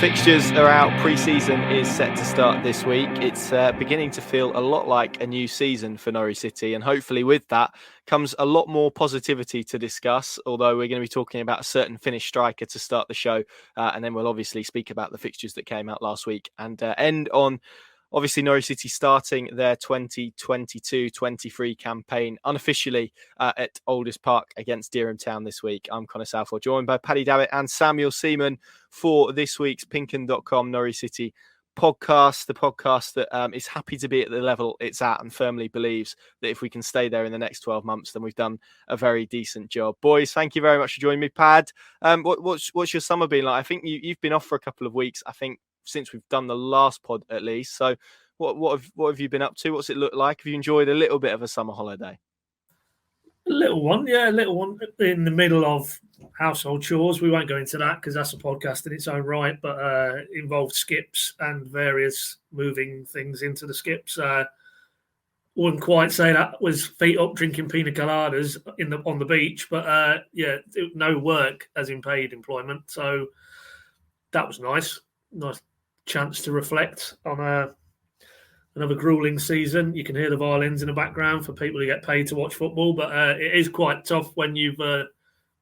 Fixtures are out. Pre-season is set to start this week. It's beginning to feel a lot like a new season for Norwich City, and hopefully with that comes a lot more positivity to discuss, although we're going to be talking about a certain Finnish striker to start the show, and then we'll obviously speak about the fixtures that came out last week and end on obviously Norwich City starting their 2022-23 campaign unofficially at Aldiss Park against Dereham Town this week. I'm Connor Southwell, joined by Paddy, Davitt and Seaman for this week's PinkUn Norwich City podcast, the podcast that is happy to be at the level it's at and firmly believes that if we can stay there in the next 12 months, then we've done a very decent job. Boys, thank you very much for joining me. Pad, what's your summer been like? I think you've been off for a couple of weeks, I think, since we've done the last pod at least. So what have you been up to? What's it look like? Have you enjoyed a little bit of a summer holiday? A little one in the middle of household chores. We won't go into that because that's a podcast in its own right, but it involved skips and various moving things into the skips. Wouldn't quite say that was feet up drinking pina coladas on the beach, but no work as in paid employment. So that was nice chance to reflect on another grueling season. You can hear the violins in the background for people who get paid to watch football, but it is quite tough when you've done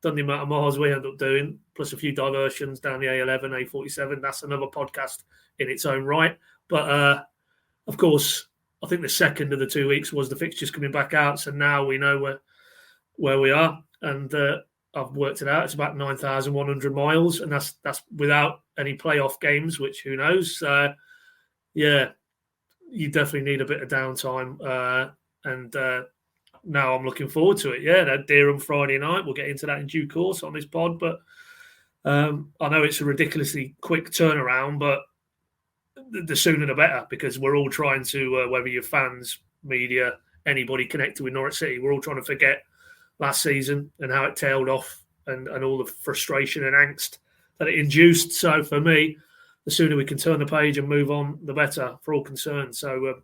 the amount of miles we end up doing, plus a few diversions down the A11, A47. That's another podcast in its own right. But of course, I think the second of the 2 weeks was the fixtures coming back out, so now we know where we are, and I've worked it out. It's about 9,100 miles, and that's without any playoff games, which who knows. You definitely need a bit of downtime, and now I'm looking forward to it. Yeah, that Dereham Friday night. We'll get into that in due course on this pod, but I know it's a ridiculously quick turnaround, but the sooner the better, because we're all trying to, whether you're fans, media, anybody connected with Norwich City, we're all trying to forget last season and how it tailed off and all the frustration and angst that it induced. So for me, the sooner we can turn the page and move on, the better for all concerned. So,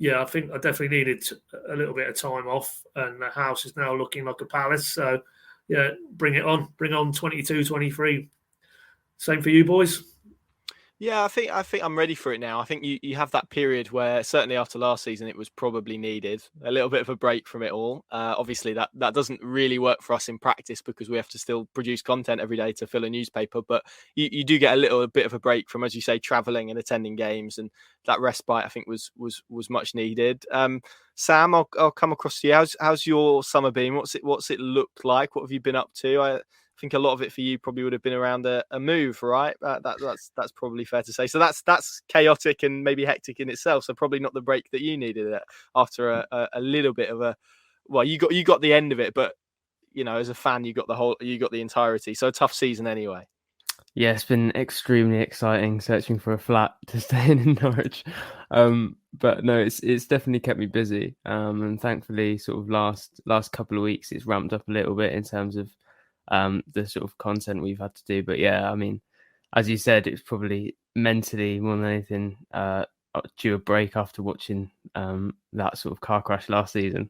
I think I definitely needed a little bit of time off, and the house is now looking like a palace. So, bring it on. Bring on 22-23. Same for you, boys. Yeah, I think I'm ready for it now. I think you have that period where certainly after last season it was probably needed a little bit of a break from it all. Obviously that doesn't really work for us in practice because we have to still produce content every day to fill a newspaper. But you do get a little bit of a break from, as you say, travelling and attending games, and that respite I think was much needed. Sam, I'll come across to you. How's your summer been? What's it looked like? What have you been up to? I think a lot of it for you probably would have been around a move, right? That's probably fair to say. So that's chaotic and maybe hectic in itself. So probably not the break that you needed after a little bit of a. Well, you got the end of it, but as a fan, you got the entirety. So a tough season anyway. Yeah, it's been extremely exciting searching for a flat to stay in Norwich. But no, it's definitely kept me busy. And thankfully, sort of last couple of weeks, it's ramped up a little bit in terms of the sort of content we've had to do. But yeah, I mean, as you said, it's probably mentally more than anything due a break after watching that sort of car crash last season.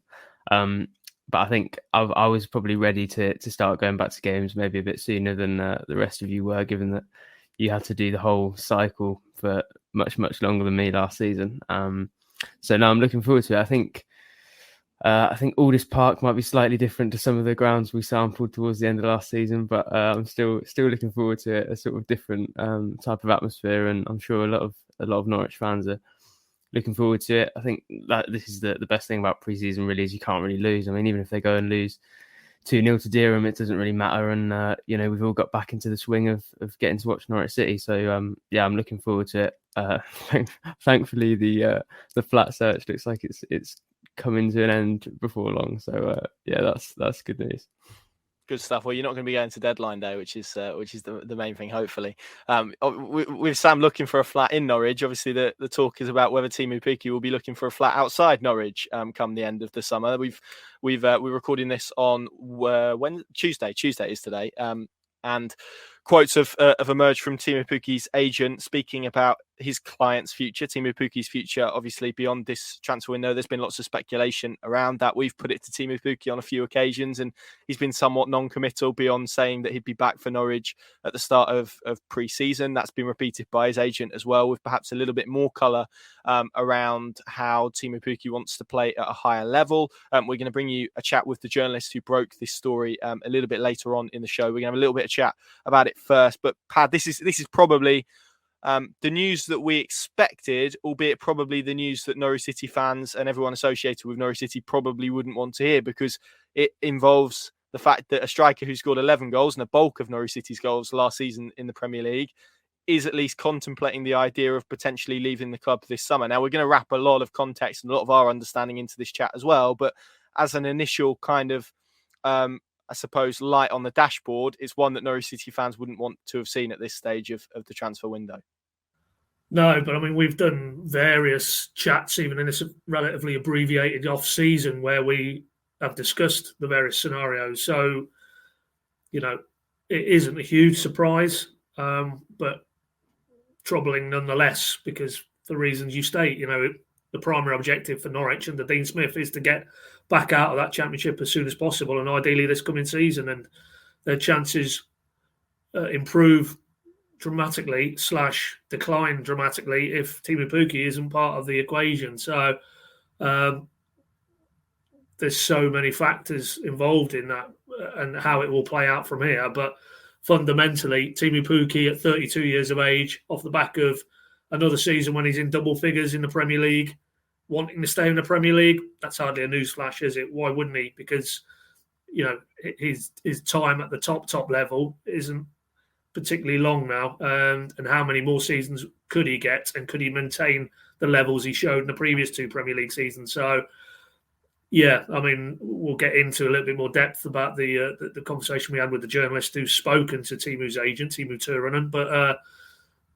But I think I was probably ready to start going back to games maybe a bit sooner than the rest of you were, given that you had to do the whole cycle for much, much longer than me last season. So now I'm looking forward to it. I think Aldiss Park might be slightly different to some of the grounds we sampled towards the end of last season, but I'm still looking forward to it, a sort of different type of atmosphere, and I'm sure a lot of Norwich fans are looking forward to it. I think that this is the best thing about pre-season really, is you can't really lose. I mean, even if they go and lose 2-0 to Dereham, it doesn't really matter, and we've all got back into the swing of getting to watch Norwich City. So I'm looking forward to it. Thankfully, the flat search looks like it's coming to an end before long. So that's good news. Good stuff. Well, you're not going to be going to deadline day, which is the main thing, hopefully. With Sam looking for a flat in Norwich, obviously the talk is about whether Teemu Pukki will be looking for a flat outside Norwich come the end of the summer. We're recording this on Tuesday. Tuesday is today. And quotes have emerged from Teemu Pukki's agent speaking about his client's future, Teemu Pukki's future, obviously beyond this transfer window. There's been lots of speculation around that. We've put it to Teemu Pukki on a few occasions, and he's been somewhat non-committal beyond saying that he'd be back for Norwich at the start of pre-season. That's been repeated by his agent as well, with perhaps a little bit more colour around how Teemu Pukki wants to play at a higher level. We're going to bring you a chat with the journalist who broke this story a little bit later on in the show. We're going to have a little bit of chat about it first. But Pad, this is probably the news that we expected, albeit probably the news that Norwich City fans and everyone associated with Norwich City probably wouldn't want to hear, because it involves the fact that a striker who scored 11 goals and the bulk of Norwich City's goals last season in the Premier League is at least contemplating the idea of potentially leaving the club this summer. Now, we're going to wrap a lot of context and a lot of our understanding into this chat as well, but as an initial kind of I suppose, light on the dashboard, it's one that Norwich City fans wouldn't want to have seen at this stage of the transfer window. No, but I mean, we've done various chats, even in this relatively abbreviated off-season, where we have discussed the various scenarios. So, it isn't a huge surprise, but troubling nonetheless, because for reasons you state, the primary objective for Norwich under Dean Smith is to get back out of that championship as soon as possible, and ideally this coming season, and their chances improve dramatically / decline dramatically if Teemu Pukki isn't part of the equation. So there's so many factors involved in that and how it will play out from here. But fundamentally, Teemu Pukki at 32 years of age, off the back of another season when he's in double figures in the Premier League, wanting to stay in the Premier League, that's hardly a newsflash, is it? Why wouldn't he? Because, his time at the top level isn't particularly long now. And how many more seasons could he get? And could he maintain the levels he showed in the previous 2 Premier League seasons? So, yeah, I mean, we'll get into a little bit more depth about the conversation we had with the journalist who's spoken to Teemu's agent, Teemu Turunen. But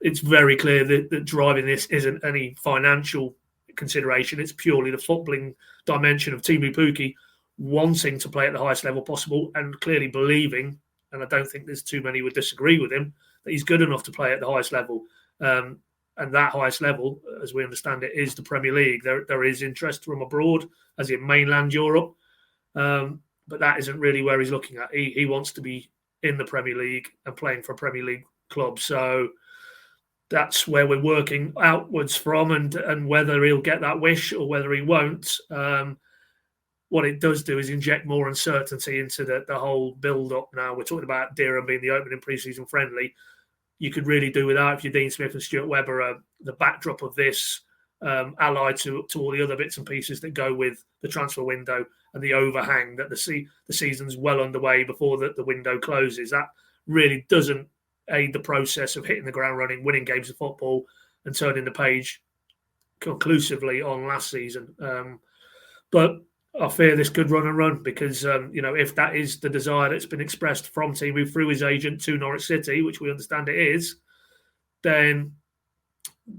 it's very clear that driving this isn't any financial consideration. It's purely the footballing dimension of Teemu Pukki wanting to play at the highest level possible and clearly believing, and I don't think there's too many would disagree with him, that he's good enough to play at the highest level. And that highest level, as we understand it, is the Premier League. There is interest from abroad, as in mainland Europe, but that isn't really where he's looking at. He wants to be in the Premier League and playing for a Premier League club. So that's where we're working outwards from, and whether he'll get that wish or whether he won't. What it does do is inject more uncertainty into the whole build-up now. We're talking about Dereham being the opening pre-season friendly. You could really do without, if you're Dean Smith and Stuart Webber, the backdrop of this, allied to all the other bits and pieces that go with the transfer window and the overhang that the season's well underway before the window closes. That really doesn't aid the process of hitting the ground running, winning games of football and turning the page conclusively on last season. But I fear this could run and run because, if that is the desire that's been expressed from Teemu through his agent to Norwich City, which we understand it is, then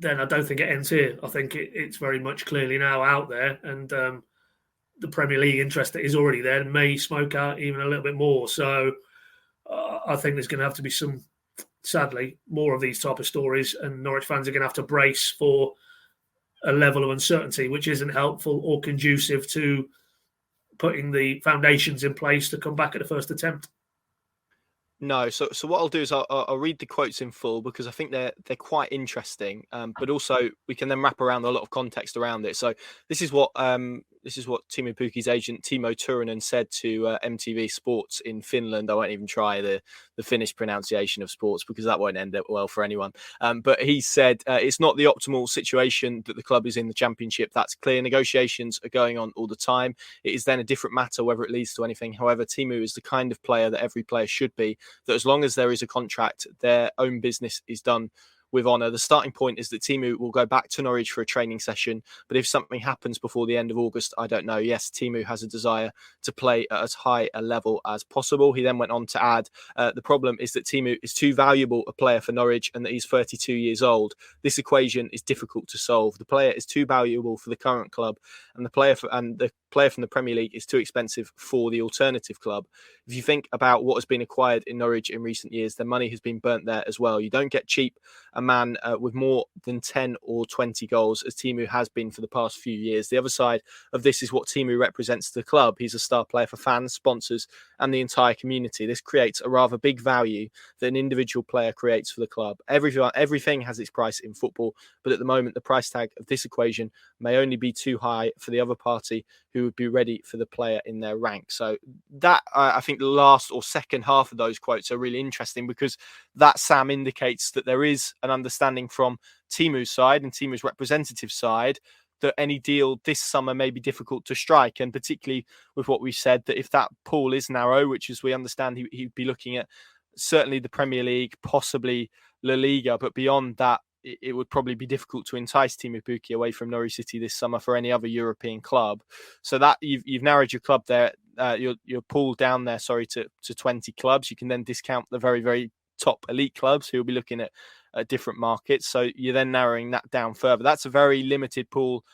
I don't think it ends here. I think it's very much clearly now out there, and the Premier League interest that is already there may smoke out even a little bit more. So I think there's going to have to be sadly, more of these type of stories, and Norwich fans are going to have to brace for a level of uncertainty which isn't helpful or conducive to putting the foundations in place to come back at the first attempt. No, so what I'll do is I'll read the quotes in full because I think they're quite interesting, but also we can then wrap around a lot of context around it. So this is what Teemu Pukki's agent Teemu Turunen said to MTV Sports in Finland. I won't even try the Finnish pronunciation of sports because that won't end up well for anyone. But he said it's not the optimal situation that the club is in the championship. That's clear. Negotiations are going on all the time. It is then a different matter whether it leads to anything. However, Teemu is the kind of player that every player should be, that as long as there is a contract, their own business is done with honour. The starting point is that Teemu will go back to Norwich for a training session, but if something happens before the end of August, I don't know. Yes, Teemu has a desire to play at as high a level as possible. He then went on to add, the problem is that Teemu is too valuable a player for Norwich and that he's 32 years old. This equation is difficult to solve. The player is too valuable for the current club, and the player from the Premier League is too expensive for the alternative club. If you think about what has been acquired in Norwich in recent years, their money has been burnt there as well. You don't get cheap a man with more than 10 or 20 goals, as Teemu has been for the past few years. The other side of this is what Teemu represents to the club. He's a star player for fans, sponsors, and the entire community. This creates a rather big value that an individual player creates for the club. Everything has its price in football, but at the moment, the price tag of this equation may only be too high for the other party who would be ready for the player in their rank. So that, I think the last or second half of those quotes are really interesting, because that, Sam, indicates that there is an understanding from Teemu's side and Teemu's representative side that any deal this summer may be difficult to strike. And particularly with what we said, that if that pool is narrow, which as we understand he'd be looking at certainly the Premier League, possibly La Liga, but beyond that, it would probably be difficult to entice Teemu Pukki away from Norwich City this summer for any other European club. So that you've narrowed your club there, your pool down there, to 20 clubs. You can then discount the very, very top elite clubs who will be looking at different markets. So you're then narrowing that down further. That's a very limited pool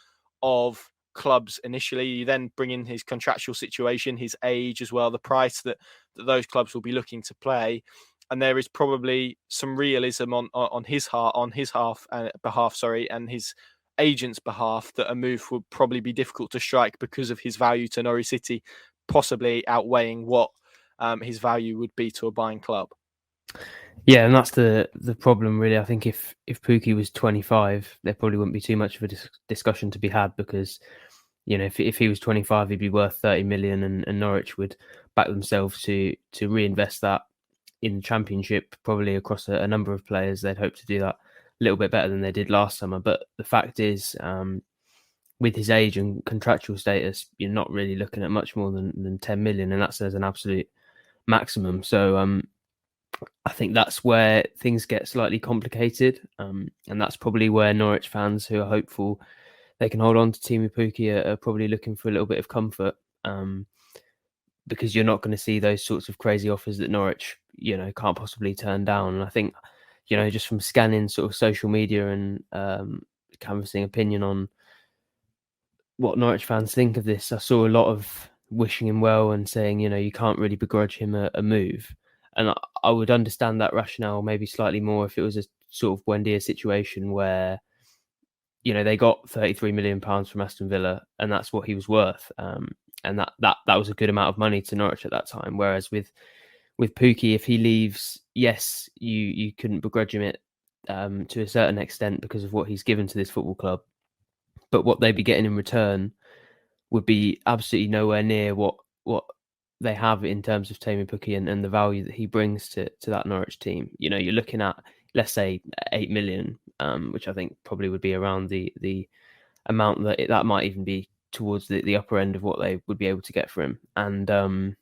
of clubs initially. You then bring in his contractual situation, his age as well, the price that those clubs will be looking to play. And there is probably some realism on his behalf, and his agent's behalf, that a move would probably be difficult to strike because of his value to Norwich City, possibly outweighing what his value would be to a buying club. Yeah, and that's the problem, really. I think if Pukki was 25, there probably wouldn't be too much of a discussion to be had, because, you know, if he was 25, he'd be worth 30 million, and Norwich would back themselves to reinvest that in the Championship, probably across a number of players. They'd hope to do that a little bit better than they did last summer. But the fact is, with his age and contractual status, you're not really looking at much more than 10 million, and that's as an absolute maximum. So I think that's where things get slightly complicated, and that's probably where Norwich fans who are hopeful they can hold on to Teemu Pukki are probably looking for a little bit of comfort, because you're not going to see those sorts of crazy offers that Norwich, you know, can't possibly turn down. And I think, you know, just from scanning sort of social media and canvassing opinion on what Norwich fans think of this, I saw a lot of wishing him well and saying, you know, you can't really begrudge him a move. And I would understand that rationale maybe slightly more if it was a sort of Buendia situation where, you know, they got £33 million from Aston Villa and that's what he was worth. And that was a good amount of money to Norwich at that time. Whereas with Pukki, if he leaves, yes, you couldn't begrudge him it to a certain extent because of what he's given to this football club. But what they'd be getting in return would be absolutely nowhere near what they have in terms of Teemu Pukki and the value that he brings to that Norwich team. You know, you're looking at, let's say, 8 million, which I think probably would be around the amount that might even be towards the upper end of what they would be able to get for him. And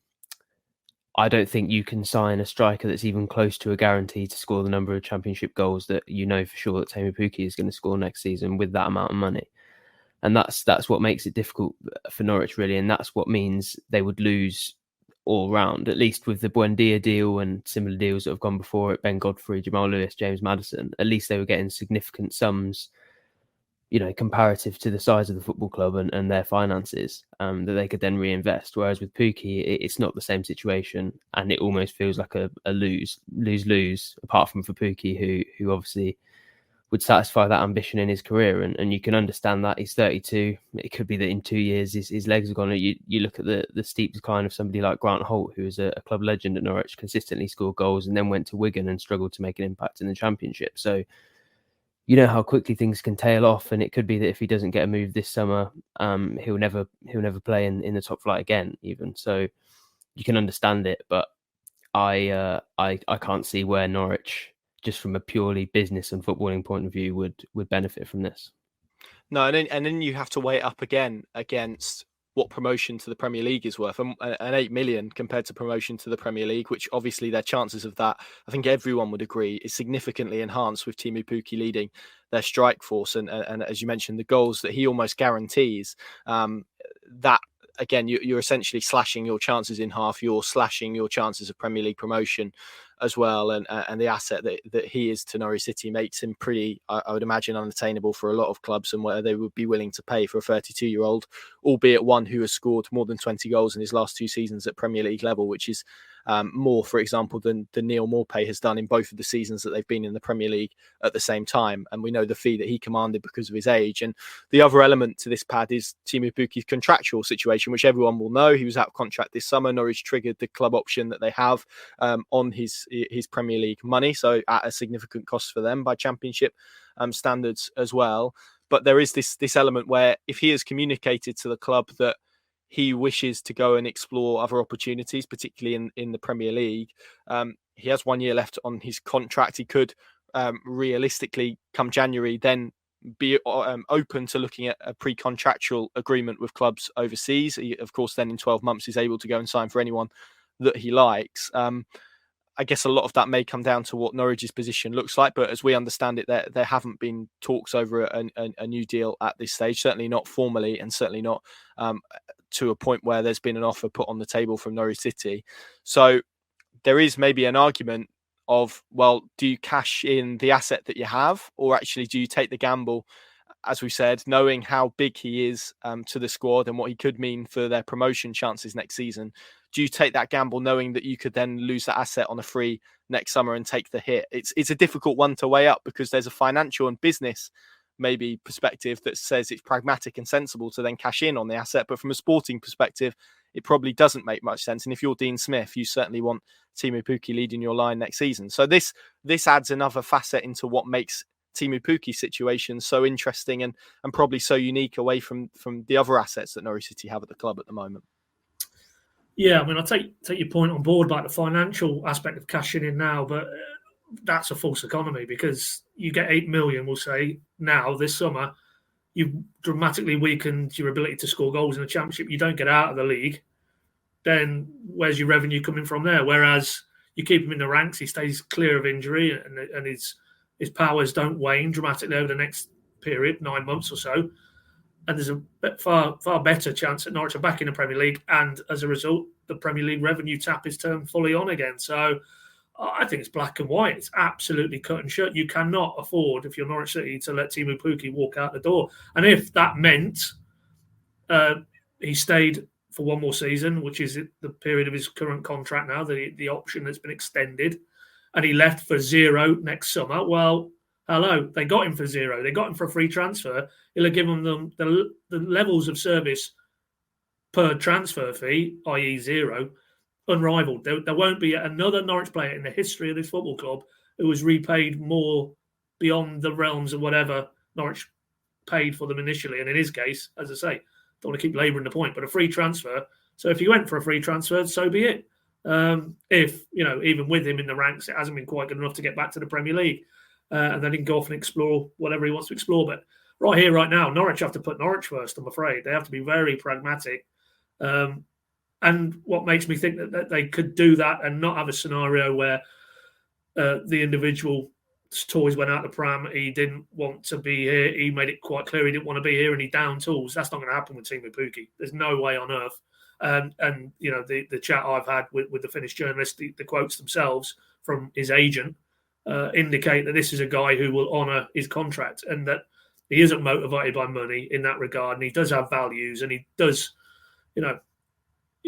I don't think you can sign a striker that's even close to a guarantee to score the number of Championship goals that you know for sure that Teemu Pukki is going to score next season with that amount of money. And that's what makes it difficult for Norwich, really. And that's what means they would lose all round, at least with the Buendia deal and similar deals that have gone before it, Ben Godfrey, Jamal Lewis, James Maddison. At least they were getting significant sums, you know, comparative to the size of the football club and their finances, that they could then reinvest. Whereas with Pukki, it's not the same situation, and it almost feels like a lose-lose, apart from for Pukki, who obviously would satisfy that ambition in his career. And you can understand that. He's 32. It could be that in 2 years his legs are gone. You look at the steep decline of somebody like Grant Holt, who is a club legend at Norwich, consistently scored goals and then went to Wigan and struggled to make an impact in the Championship. So you know how quickly things can tail off, and it could be that if he doesn't get a move this summer, he'll never play in the top flight again, even. So you can understand it, but I can't see where Norwich, just from a purely business and footballing point of view, would benefit from this. No, and then you have to weigh it up again against what promotion to the Premier League is worth. An 8 million compared to promotion to the Premier League, which obviously their chances of that, I think everyone would agree, is significantly enhanced with Teemu Pukki leading their strike force. And as you mentioned, the goals that he almost guarantees, that, again, you're essentially slashing your chances in half. You're slashing your chances of Premier League promotion as well, and the asset that he is to Norwich City makes him pretty, I would imagine, unattainable for a lot of clubs, and where they would be willing to pay for a 32-year-old, albeit one who has scored more than 20 goals in his last 2 seasons at Premier League level, which is more, for example, than Neil Maupay has done in both of the seasons that they've been in the Premier League at the same time. And we know the fee that he commanded because of his age. And the other element to this, Pad, is Teemu Pukki's contractual situation, which everyone will know. He was out of contract this summer. Norwich triggered the club option that they have on his Premier League money, so at a significant cost for them by Championship standards as well. But there is this element where if he has communicated to the club that he wishes to go and explore other opportunities, particularly in the Premier League. He has 1 year left on his contract. He could realistically, come January, then be open to looking at a pre-contractual agreement with clubs overseas. He, of course, then in 12 months is able to go and sign for anyone that he likes. I guess a lot of that may come down to what Norwich's position looks like, but as we understand it, there haven't been talks over a new deal at this stage, certainly not formally, and certainly not to a point where there's been an offer put on the table from Norwich City. So there is maybe an argument of, well, do you cash in the asset that you have, or actually do you take the gamble, as we said, knowing how big he is to the squad and what he could mean for their promotion chances next season? Do you take that gamble knowing that you could then lose that asset on a free next summer and take the hit? It's a difficult one to weigh up, because there's a financial and business maybe perspective that says it's pragmatic and sensible to then cash in on the asset. But from a sporting perspective, it probably doesn't make much sense. And if you're Dean Smith, you certainly want Teemu Pukki leading your line next season. So this adds another facet into what makes Teemu Pukki's situation so interesting and probably so unique away from the other assets that Norwich City have at the club at the moment. Yeah, I mean, I take your point on board about the financial aspect of cashing in now, but that's a false economy, because you get 8 million, we'll say, now this summer. You've dramatically weakened your ability to score goals in the Championship. You don't get out of the league. Then where's your revenue coming from there? Whereas you keep him in the ranks, he stays clear of injury, and his powers don't wane dramatically over the next period, 9 months or so. And there's a far better chance that Norwich are back in the Premier League, and as a result, the Premier League revenue tap is turned fully on again. So I think it's black and white. It's absolutely cut and shut. You cannot afford, if you're Norwich City, to let Teemu Pukki walk out the door. And if that meant he stayed for one more season, which is the period of his current contract now, the option that's been extended, and he left for zero next summer, well, hello, they got him for zero. They got him for a free transfer. He'll have given them the levels of service per transfer fee, i.e. zero, unrivaled. There won't be another Norwich player in the history of this football club who was repaid more beyond the realms of whatever Norwich paid for them initially. And in his case, as I say, don't want to keep labouring the point, but a free transfer. So if he went for a free transfer, so be it. If, even with him in the ranks, it hasn't been quite good enough to get back to the Premier League. And then he can go off and explore whatever he wants to explore. But right here, right now, Norwich have to put Norwich first, I'm afraid. They have to be very pragmatic. And what makes me think that they could do that and not have a scenario where the individual's toys went out the pram, he didn't want to be here, he made it quite clear he didn't want to be here, and he downed tools. That's not going to happen with Teemu Pukki. There's no way on earth. And the chat I've had with the Finnish journalist, the quotes themselves from his agent indicate that this is a guy who will honour his contract, and that he isn't motivated by money in that regard, and he does have values, and he does, he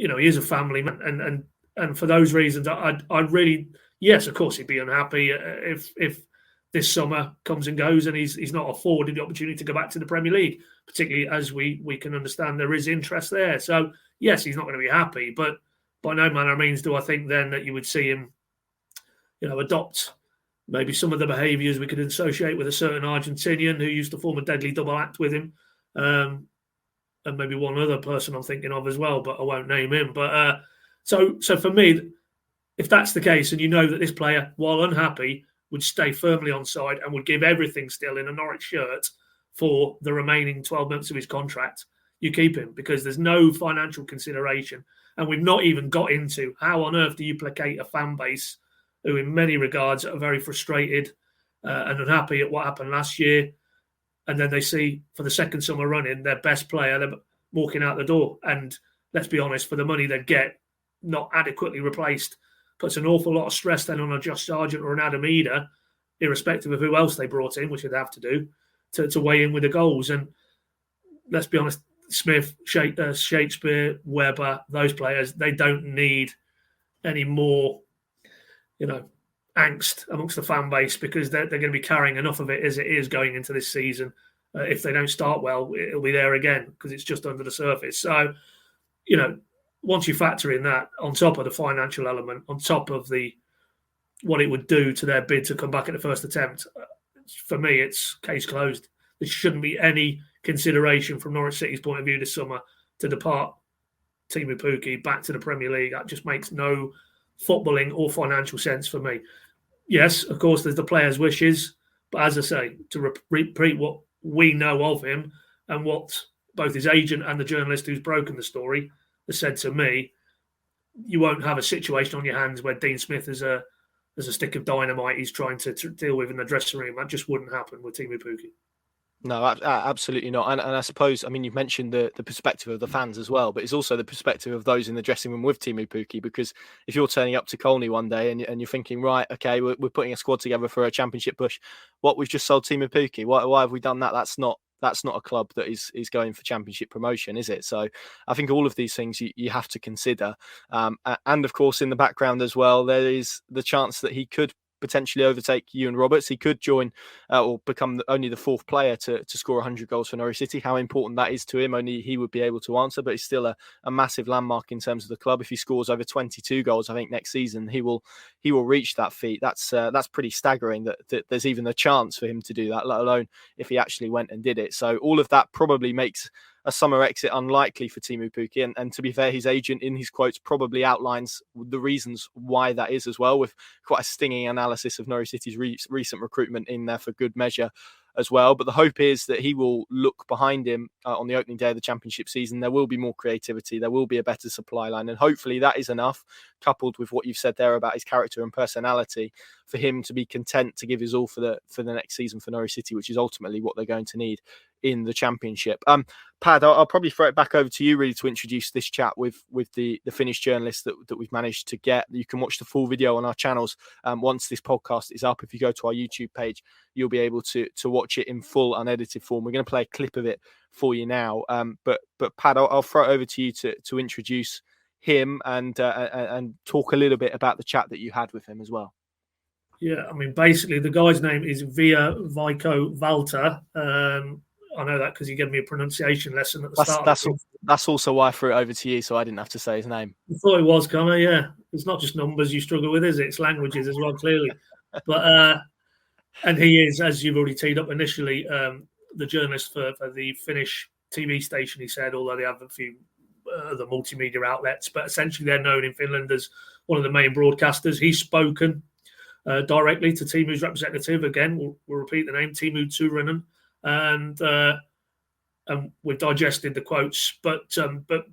is a family man, and for those reasons, I'd really, yes, of course, he'd be unhappy if this summer comes and goes and he's not afforded the opportunity to go back to the Premier League, particularly as we can understand there is interest there. So yes, he's not going to be happy, but by no manner of means do I think then that you would see him, adopt maybe some of the behaviours we could associate with a certain Argentinian who used to form a deadly double act with him. And maybe one other person I'm thinking of as well, but I won't name him. But so for me, if that's the case, and you know that this player, while unhappy, would stay firmly on side and would give everything still in a Norwich shirt for the remaining 12 months of his contract, you keep him, because there's no financial consideration. And we've not even got into how on earth do you placate a fan base who in many regards are very frustrated and unhappy at what happened last year. And then they see, for the second summer running, their best player, they're walking out the door. And let's be honest, for the money they'd get, not adequately replaced puts an awful lot of stress then on a Josh Sargent or an Adam Eder, irrespective of who else they brought in, which they'd have to do, to weigh in with the goals. And let's be honest, Smith, Shakespeare, Webber, those players, they don't need any more, angst amongst the fan base, because they're going to be carrying enough of it as it is going into this season. If they don't start well, it'll be there again because it's just under the surface. So, once you factor in that, on top of the financial element, on top of what it would do to their bid to come back at the first attempt, for me, it's case closed. There shouldn't be any consideration from Norwich City's point of view this summer to depart Teemu Pukki back to the Premier League. That just makes no footballing or financial sense for me. Yes, of course, there's the players' wishes, but as I say, to repeat what we know of him and what both his agent and the journalist who's broken the story has said to me, you won't have a situation on your hands where Dean Smith is a stick of dynamite he's trying to deal with in the dressing room. That just wouldn't happen with Teemu Pukki. No, absolutely not. And I suppose, you've mentioned the perspective of the fans as well, but it's also the perspective of those in the dressing room with Teemu Pukki, because if you're turning up to Colney one day and you're thinking, right, okay, we're putting a squad together for a championship push. What, we've just sold Teemu Pukki? Why have we done that? That's not a club that is going for championship promotion, is it? So I think all of these things you have to consider. And of course, in the background as well, there is the chance that he could potentially overtake Ewan Roberts. He could join or become only the fourth player to score 100 goals for Norwich City. How important that is to him, only he would be able to answer, but it's still a massive landmark in terms of the club. If he scores over 22 goals, I think next season he will reach that feat. That's pretty staggering that there's even a chance for him to do that, let alone if he actually went and did it. So all of that probably makes a summer exit unlikely for Teemu Pukki. And to be fair, his agent in his quotes probably outlines the reasons why that is as well, with quite a stinging analysis of Norwich City's recent recruitment in there for good measure as well. But the hope is that he will look behind him on the opening day of the championship season. There will be more creativity. There will be a better supply line. And hopefully that is enough, coupled with what you've said there about his character and personality, for him to be content to give his all for the next season for Norwich City, which is ultimately what they're going to need in the championship. Pad, I'll probably throw it back over to you really to introduce this chat with the Finnish journalist that we've managed to get. You can watch the full video on our channels once this podcast is up. If you go to our YouTube page, you'll be able to watch it in full unedited form. We're going to play a clip of it for you now. But Pad, I'll throw it over to you to introduce him and talk a little bit about the chat that you had with him as well. Yeah, basically the guy's name is Ville-Velkko Valta. I know that because he gave me a pronunciation lesson at the start. That's also why I threw it over to you, so I didn't have to say his name. I thought it was, Connor, yeah. It's not just numbers you struggle with, is it? It's languages as well, clearly. But and he is, as you've already teed up initially, the journalist for the Finnish TV station, he said, although they have a few other multimedia outlets. But essentially they're known in Finland as one of the main broadcasters. He's spoken directly to Teemu's representative. Again, we'll repeat the name, Teemu Turunen. And we've digested the quotes, but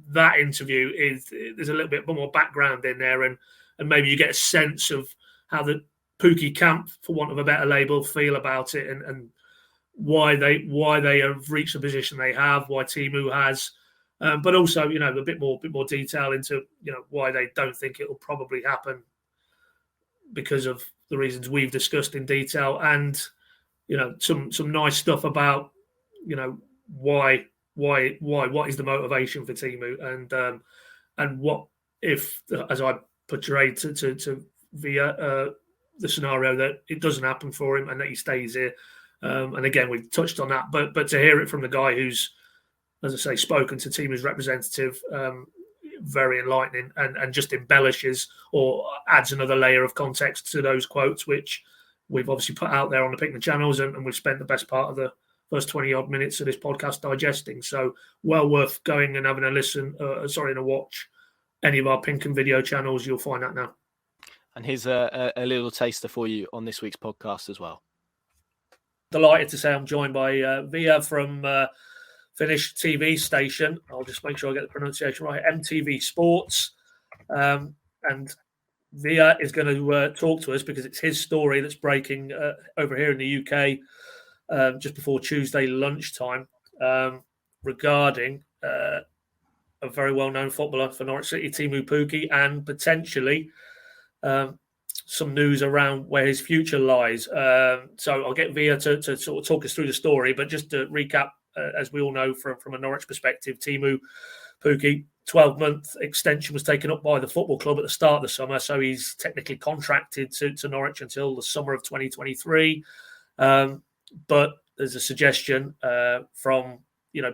that interview there's a little bit more background in there, and maybe you get a sense of how the Pukki camp, for want of a better label, feel about it, and why they have reached the position they have, why Teemu has, but also a bit more detail into why they don't think it will probably happen because of the reasons we've discussed in detail, and some nice stuff about, why what is the motivation for Teemu, and what if, as I portrayed to via the scenario that it doesn't happen for him and that he stays here. And again, we've touched on that, but to hear it from the guy who's, as I say, spoken to Teemu's representative, very enlightening, and just embellishes or adds another layer of context to those quotes, which we've obviously put out there on the PinkUn channels, and we've spent the best part of the first 20 odd minutes of this podcast digesting. So well worth going and having a listen, and a watch. Any of our PinkUn video channels, you'll find that now. And here's a little taster for you on this week's podcast as well. Delighted to say I'm joined by Via from Finnish TV station. I'll just make sure I get the pronunciation right. MTV Sports. And Via is going to talk to us because it's his story that's breaking over here in the UK just before Tuesday lunchtime regarding a very well-known footballer for Norwich City, Teemu Pukki, and potentially some news around where his future lies. So I'll get Via to sort of talk us through the story, but just to recap, as we all know from a Norwich perspective, Teemu Pukki, 12-month extension was taken up by the football club at the start of the summer, so he's technically contracted to Norwich until the summer of 2023. But there's a suggestion from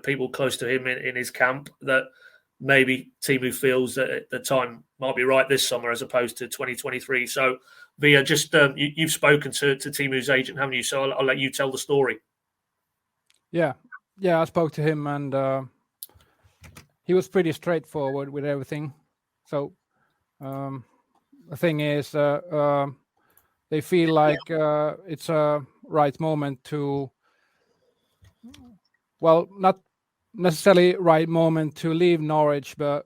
people close to him in his camp that maybe Teemu feels that the time might be right this summer as opposed to 2023. So, Via, just you've spoken to Teemu's agent, haven't you? So I'll let you tell the story. Yeah, I spoke to him, and he was pretty straightforward with everything. So the thing is, they feel like it's a right moment to, well, not necessarily right moment to leave Norwich, but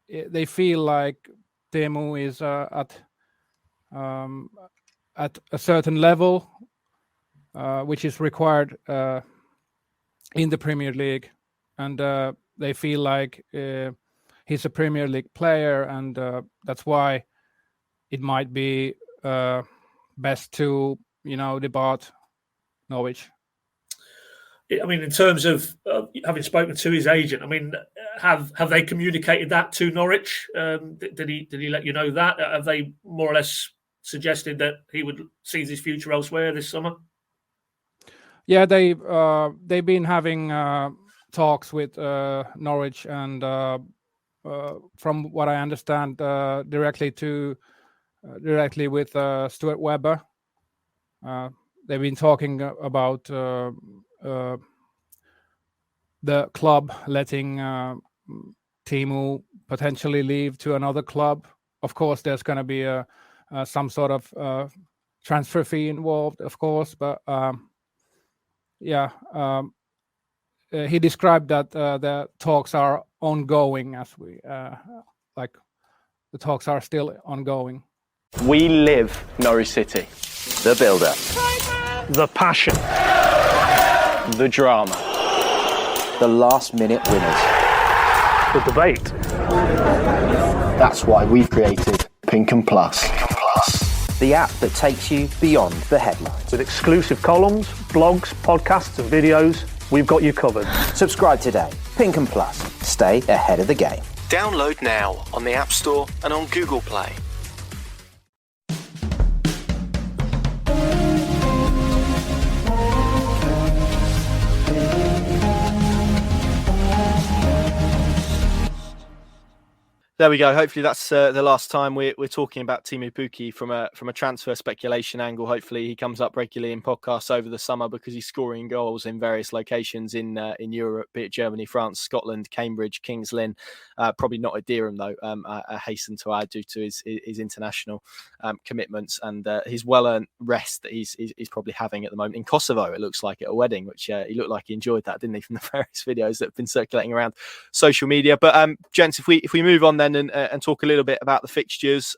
they feel like Teemu is at a certain level, which is required in the Premier League, and they feel like he's a Premier League player, and that's why it might be best to depart Norwich. I mean, in terms of having spoken to his agent, I mean, have they communicated that to Norwich? Did he let you know that? Have they more or less suggested that he would seize his future elsewhere this summer? Yeah, they've been having talks with Norwich, and from what I understand, directly with Stuart Webber. They've been talking about the club letting Teemu potentially leave to another club. Of course, there's going to be some sort of transfer fee involved, of course, but he described that the talks are ongoing, as we the talks are still ongoing. We live Norwich City. The build-up. The passion. The drama. The last-minute winners. The debate. That's why we've created PinkUn Plus. The app that takes you beyond the headlines. With exclusive columns, blogs, podcasts and videos, we've got you covered. Subscribe today. PinkUn Plus. Stay ahead of the game. Download now on the App Store and on Google Play. There we go. Hopefully that's the last time we're talking about Teemu Pukki from a transfer speculation angle. Hopefully he comes up regularly in podcasts over the summer because he's scoring goals in various locations in Europe, be it Germany, France, Scotland, Cambridge, Kings Lynn. Probably not at Dereham though. I hasten to add due to his international commitments and his well-earned rest that he's probably having at the moment in Kosovo. It looks like at a wedding, which he looked like he enjoyed that, didn't he? From the various videos that have been circulating around social media. But gents, if we move on then. And talk a little bit about the fixtures.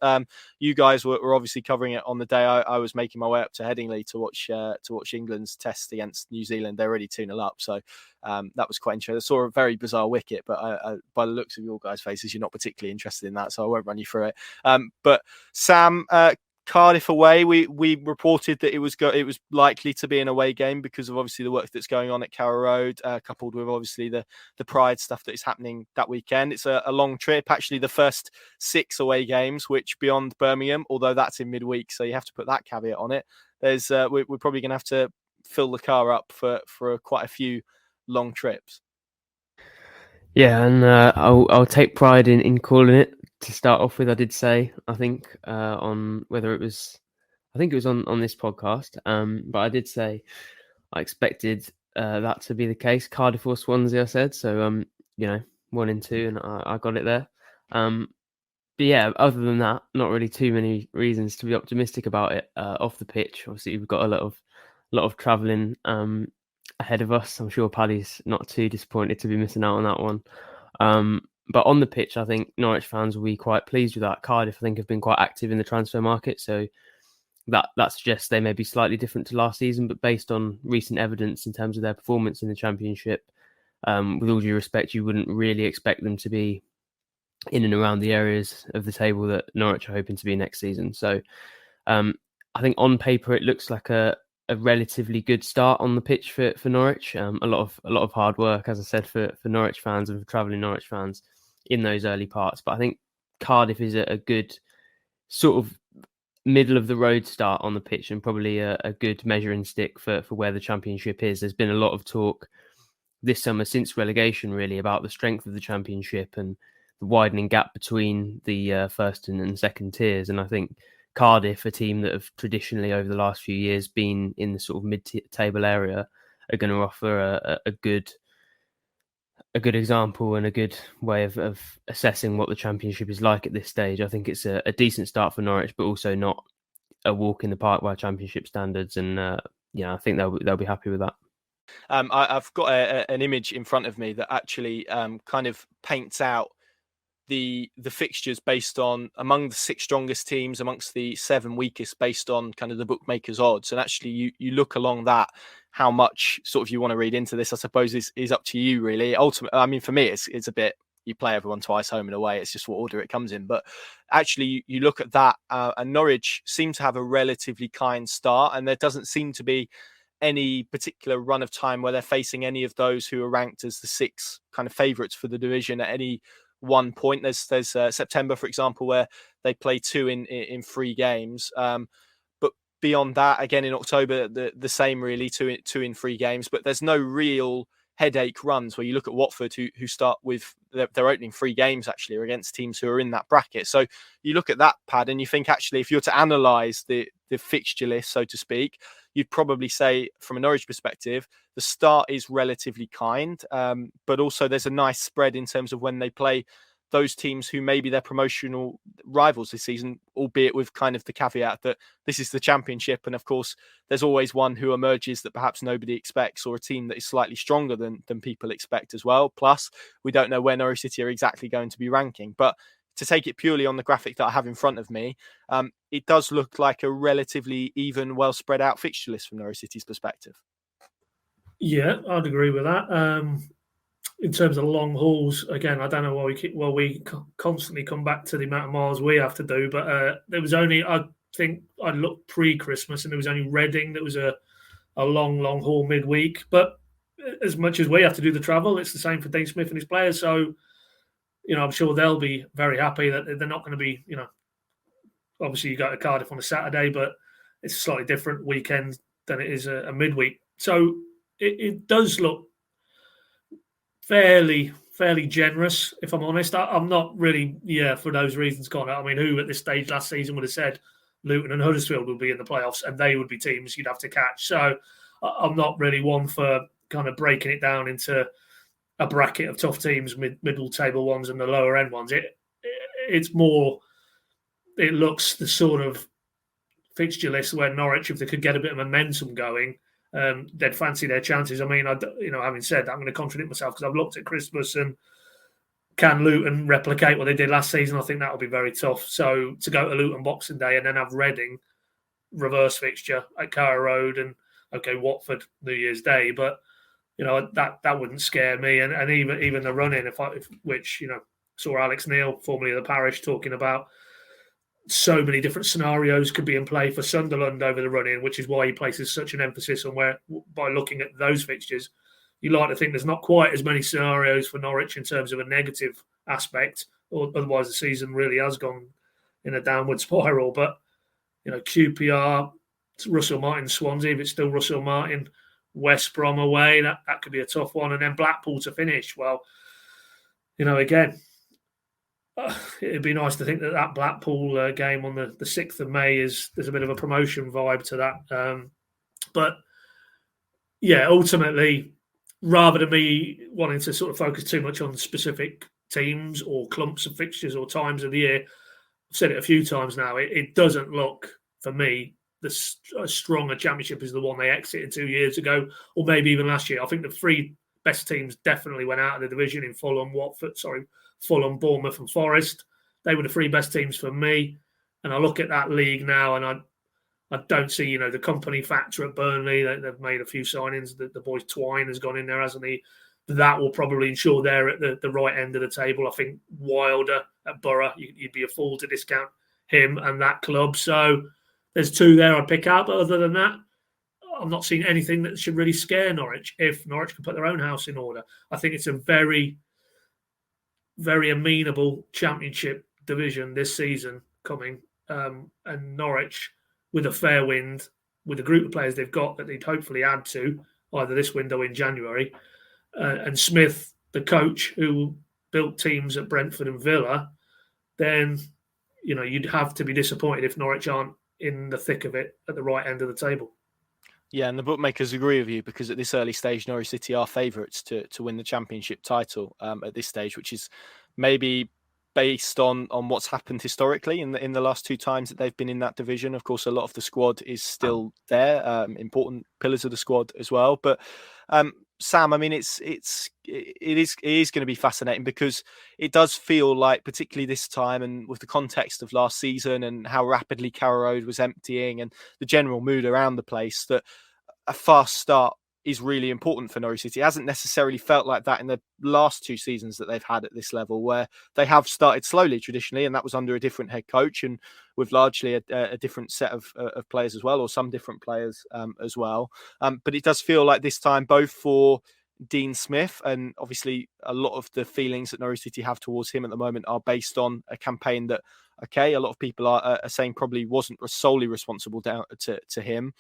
You guys were obviously covering it on the day I was making my way up to Headingley to watch England's test against New Zealand. They're already 2-0 up, so that was quite interesting. I saw a very bizarre wicket, but by the looks of your guys' faces, you're not particularly interested in that, so I won't run you through it. But Sam, Cardiff away, we reported that it was likely to be an away game because of obviously the work that's going on at Carrow Road, coupled with obviously the Pride stuff that is happening that weekend. It's a long trip, actually the first 6 away games, which beyond Birmingham, although that's in midweek, so you have to put that caveat on it. There's we're probably going to have to fill the car up for quite a few long trips. Yeah, and I'll take pride in calling it. To start off with, I did say, I think on whether it was, I think it was on this podcast, but I did say I expected that to be the case. Cardiff or Swansea, I said. So, 1 and 2, and I got it there. But yeah, other than that, not really too many reasons to be optimistic about it off the pitch. Obviously, we've got a lot of travelling ahead of us. I'm sure Paddy's not too disappointed to be missing out on that one. But on the pitch, I think Norwich fans will be quite pleased with that. Cardiff, I think, have been quite active in the transfer market, so that suggests they may be slightly different to last season. But based on recent evidence in terms of their performance in the Championship, with all due respect, you wouldn't really expect them to be in and around the areas of the table that Norwich are hoping to be next season. So I think on paper it looks like a relatively good start on the pitch for Norwich. A lot of hard work, as I said, for Norwich fans and for travelling Norwich fans in those early parts. But I think Cardiff is a good sort of middle of the road start on the pitch, and probably a good measuring stick for where the Championship is. There's been a lot of talk this summer since relegation, really, about the strength of the Championship and the widening gap between the first and second tiers. And I think Cardiff, a team that have traditionally over the last few years been in the sort of mid-table area, are going to offer a good example and a good way of assessing what the Championship is like at this stage. I think it's a decent start for Norwich, but also not a walk in the park by Championship standards. And I think they'll be happy with that. I've got an image in front of me that actually kind of paints out the fixtures based on among the 6 strongest teams, amongst the 7 weakest, based on kind of the bookmakers' odds. And actually, you look along that, how much sort of you want to read into this, I suppose, is up to you, really. Ultimately, I mean, for me, it's a bit, you play everyone twice, home and away. It's just what order it comes in. But actually, you look at that, and Norwich seem to have a relatively kind start, and there doesn't seem to be any particular run of time where they're facing any of those who are ranked as the 6 kind of favourites for the division at any one point. There's September, for example, where they play 2 in 3 games. But beyond that, again in October, the same really, 2 in 3 games. But there's no real headache runs where you look at Watford, who start with their opening 3 games actually are against teams who are in that bracket. So you look at that, Pad, and you think actually if you're to analyse the fixture list, so to speak, you'd probably say from a Norwich perspective, the start is relatively kind, but also there's a nice spread in terms of when they play those teams who may be their promotional rivals this season, albeit with kind of the caveat that this is the Championship. And of course, there's always one who emerges that perhaps nobody expects, or a team that is slightly stronger than people expect as well. Plus, we don't know where Norwich City are exactly going to be ranking. But to take it purely on the graphic that I have in front of me, it does look like a relatively even, well spread out fixture list from Norwich City's perspective. Yeah, I'd agree with that. In terms of long hauls, again, I don't know why we constantly come back to the amount of miles we have to do, but there was only, I think I looked pre-Christmas, and there was only Reading that was a long haul midweek. But as much as we have to do the travel, it's the same for Dean Smith and his players. So, I'm sure they'll be very happy that they're not going to be, obviously you go to Cardiff on a Saturday, but it's a slightly different weekend than it is a midweek. So it does look fairly generous, if I'm honest. I'm not really, for those reasons, Connor. I mean, who at this stage last season would have said Luton and Huddersfield would be in the playoffs, and they would be teams you'd have to catch. So I'm not really one for kind of breaking it down into a bracket of tough teams, middle table ones and the lower end ones. It's more, it looks the sort of fixture list where Norwich, if they could get a bit of momentum going, they'd fancy their chances. I mean, having said that, I'm going to contradict myself because I've looked at Christmas, and can Luton replicate what they did last season? I think that'll be very tough. So to go to Luton Boxing Day and then have Reading reverse fixture at Carrow Road, and Watford New Year's Day, but that wouldn't scare me. And even the run-in, which saw Alex Neil, formerly of the Parish, talking about so many different scenarios could be in play for Sunderland over the run-in, which is why he places such an emphasis on where, by looking at those fixtures, you like to think there's not quite as many scenarios for Norwich in terms of a negative aspect, or otherwise the season really has gone in a downward spiral. But QPR, Russell Martin, Swansea, if it's still Russell Martin, West Brom away, that could be a tough one, and then Blackpool to finish. Well, again, it'd be nice to think that Blackpool game on the 6th of May there's a bit of a promotion vibe to that. But yeah, ultimately, rather than me wanting to sort of focus too much on specific teams or clumps of fixtures or times of the year, I've said it a few times now, it doesn't look, for me, as strong a Championship as the one they exited 2 years ago, or maybe even last year. I think the 3 best teams definitely went out of the division in Fulham, Bournemouth and Forest. They were the 3 best teams for me. And I look at that league now, and I don't see, the company factor at Burnley. They've made a few signings. The boy Twine has gone in there, hasn't he? That will probably ensure they're at the right end of the table. I think Wilder at Borough. You'd be a fool to discount him and that club. So there's two there I'd pick out. But other than that, I'm not seeing anything that should really scare Norwich if Norwich can put their own house in order. I think it's a very, very amenable Championship division this season coming. And Norwich, with a fair wind, with the group of players they've got that they'd hopefully add to either this window in January, and Smith, the coach who built teams at Brentford and Villa, then you'd have to be disappointed if Norwich aren't in the thick of it at the right end of the table. Yeah, and the bookmakers agree with you because at this early stage, Norwich City are favourites to win the Championship title at this stage, which is maybe based on what's happened historically in the last two times that they've been in that division. Of course, a lot of the squad is still there, important pillars of the squad as well. But Sam, I mean, it is going to be fascinating because it does feel like, particularly this time and with the context of last season and how rapidly Carrow Road was emptying and the general mood around the place, that a fast start is really important for Norwich City. It hasn't necessarily felt like that in the last two seasons that they've had at this level, where they have started slowly traditionally, and that was under a different head coach and with largely a different set of players as well, or some different players as well. But it does feel like this time, both for Dean Smith, and obviously a lot of the feelings that Norwich City have towards him at the moment are based on a campaign that, a lot of people are saying probably wasn't solely responsible down to him.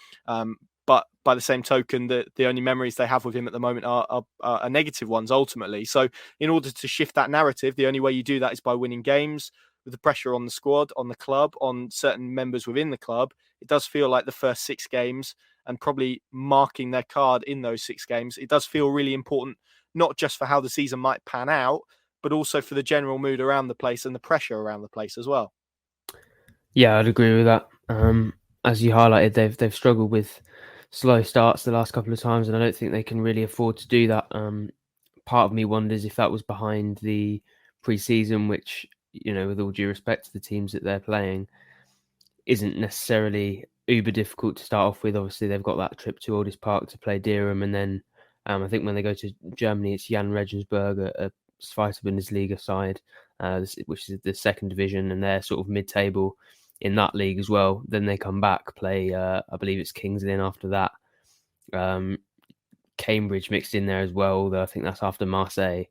But by the same token, the only memories they have with him at the moment are negative ones, ultimately. So in order to shift that narrative, the only way you do that is by winning games, with the pressure on the squad, on the club, on certain members within the club. It does feel like the first 6 games, and probably marking their card in those 6 games, it does feel really important, not just for how the season might pan out, but also for the general mood around the place and the pressure around the place as well. Yeah, I'd agree with that. As you highlighted, they've struggled with slow starts the last couple of times, and I don't think they can really afford to do that. Part of me wonders if that was behind the pre-season, which, with all due respect to the teams that they're playing, isn't necessarily uber difficult to start off with. Obviously, they've got that trip to Aldiss Park to play Dereham, and then I think when they go to Germany, it's Jan Regensburg, a Zweite Bundesliga side, which is the second division, and they're sort of mid-table in that league as well. Then they come back, play, I believe it's Kings Lynn after that. Cambridge mixed in there as well, although I think that's after Marseille.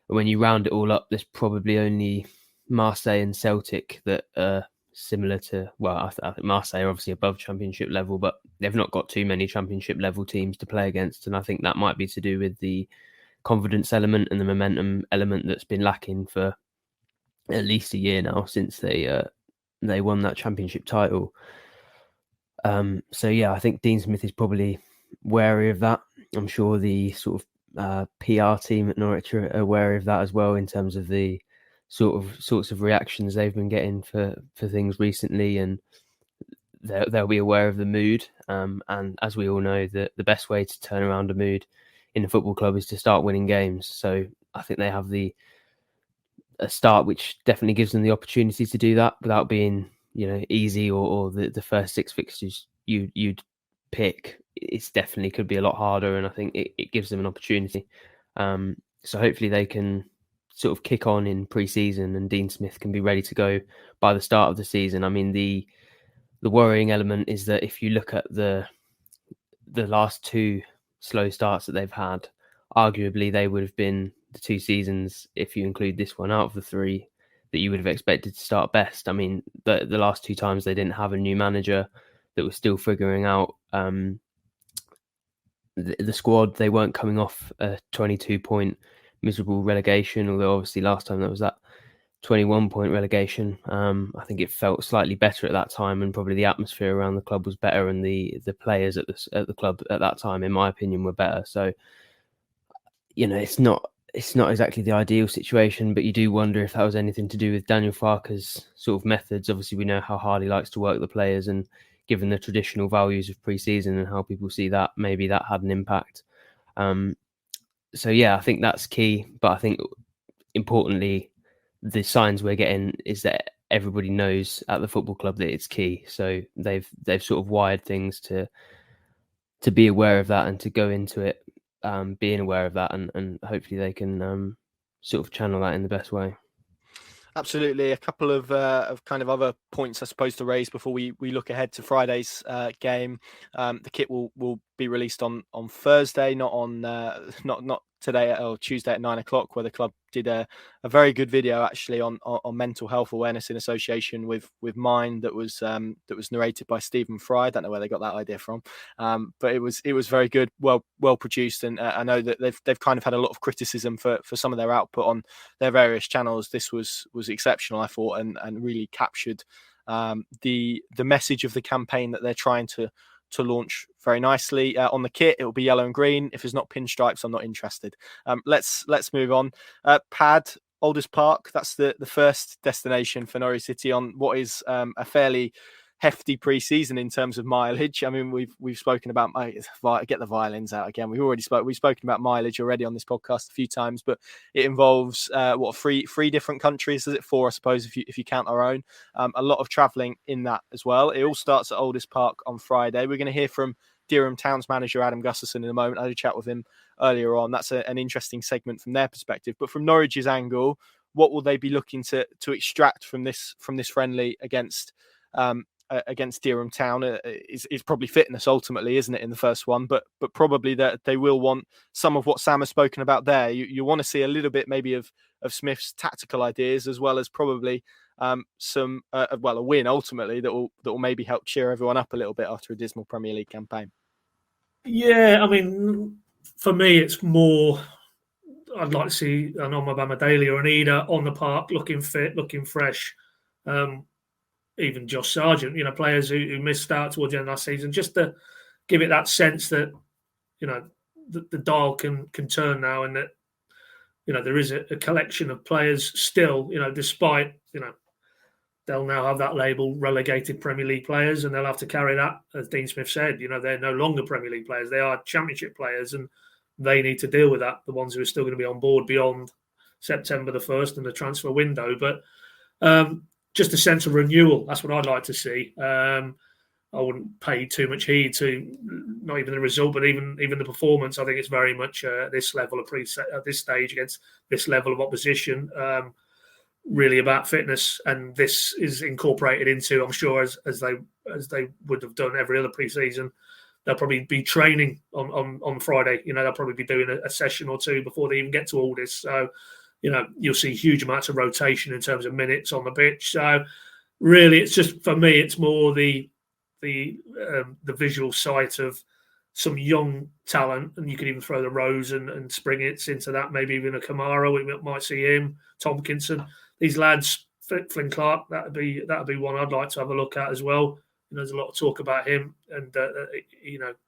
When you round it all up, there's probably only Marseille and Celtic that are similar to, I think Marseille are obviously above Championship level, but they've not got too many Championship level teams to play against. And I think that might be to do with the confidence element and the momentum element that's been lacking for at least a year now since they won that Championship title. I think Dean Smith is probably wary of that. I'm sure the sort of PR team at Norwich are wary of that as well, in terms of the sorts of reactions they've been getting for things recently, and they'll be aware of the mood. And as we all know, the best way to turn around a mood in a football club is to start winning games. So I think they have a start which definitely gives them the opportunity to do that without being, easy or the first 6 fixtures you'd pick. It's definitely could be a lot harder, and I think it gives them an opportunity. So hopefully they can sort of kick on in pre-season, and Dean Smith can be ready to go by the start of the season. I mean, the worrying element is that if you look at the last 2 slow starts that they've had, arguably they would have been the 2 seasons, if you include this one, out of the 3 that you would have expected to start best. I mean, the last 2 times they didn't have a new manager that was still figuring out the squad. They weren't coming off a 22-point miserable relegation, although obviously last time that was that 21-point relegation. I think it felt slightly better at that time, and probably the atmosphere around the club was better, and the players at the club at that time, in my opinion, were better. So, it's not exactly the ideal situation, but you do wonder if that was anything to do with Daniel Farke's sort of methods. Obviously, we know how hard he likes to work the players, and given the traditional values of pre-season and how people see that, maybe that had an impact. I think that's key. But I think importantly, the signs we're getting is that everybody knows at the football club that it's key. So they've sort of wired things to be aware of that and to go into it being aware of that, and hopefully they can sort of channel that in the best way. Absolutely. A couple of kind of other points, I suppose, to raise before we look ahead to Friday's game. The kit will be released on Thursday, not on not today or Tuesday at 9:00, where the club did a very good video actually on mental health awareness in association with Mind that was narrated by Stephen Fry. I don't know where they got that idea from, but it was very good, well produced, and I know that they've kind of had a lot of criticism for some of their output on their various channels. This was exceptional, I thought, and really captured the message of the campaign that they're trying to launch very nicely. On the kit, it will be yellow and green. If it's not pinstripes, I'm not interested. Let's move on. Pad, Aldiss Park, that's the first destination for Norwich City on what is a fairly hefty pre-season in terms of mileage. I mean, we've spoken about get the violins out again. We've spoken about mileage already on this podcast a few times, but it involves three different countries. Is it 4? I suppose if you count our own. A lot of travelling in that as well. It all starts at Aldiss Park on Friday. We're going to hear from Dereham Town's manager Adam Gusterson in a moment. I had a chat with him earlier on. That's an interesting segment from their perspective. But from Norwich's angle, what will they be looking to extract from this friendly against Dereham Town? Is probably fitness ultimately, isn't it, in the first one? But probably that they will want some of what Sam has spoken about there. You want to see a little bit maybe of Smith's tactical ideas, as well as probably a win ultimately that will maybe help cheer everyone up a little bit after a dismal Premier League campaign. Yeah, I mean, for me, it's more. I'd like to see an Bamadelia or an Ida on the park, looking fit, looking fresh. Even Josh Sargent, players who missed out towards the end of last season, just to give it that sense that, the dial can turn now, and that, there is a collection of players still, despite, they'll now have that label relegated Premier League players, and they'll have to carry that, as Dean Smith said, they're no longer Premier League players. They are Championship players, and they need to deal with that, the ones who are still going to be on board beyond September the 1st and the transfer window. But just a sense of renewal. That's what I'd like to see. I wouldn't pay too much heed to not even the result, but even the performance. I think it's very much this level of preset at this stage against this level of opposition. Really about fitness, and this is incorporated into. I'm sure as they would have done every other pre-season, they'll probably be training on Friday. They'll probably be doing a session or two before they even get to all this. So, you'll see huge amounts of rotation in terms of minutes on the pitch. So, really, it's just, for me, it's more the visual sight of some young talent, and you could even throw the Rose and Springett's into that. Maybe even a Kamara, we might see him. Tompkinson, these lads, Flynn Clark, that'd be one I'd like to have a look at as well. There's a lot of talk about him, and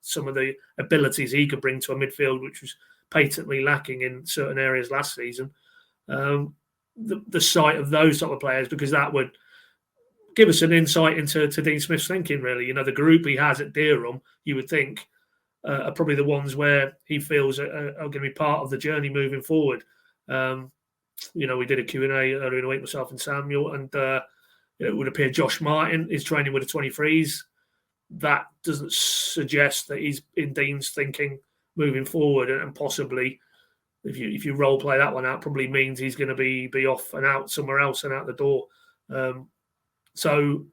some of the abilities he could bring to a midfield, which was patently lacking in certain areas last season. The sight of those type of players, because that would give us an insight into Dean Smith's thinking, really. The group he has at Dereham, you would think, are probably the ones where he feels are going to be part of the journey moving forward. We did a Q&A earlier in the week, myself and Samuel, and it would appear Josh Martin is training with the 23s. That doesn't suggest that he's in Dean's thinking moving forward, and possibly, if you role play that one out, probably means he's going to be off and out somewhere else and out the door. So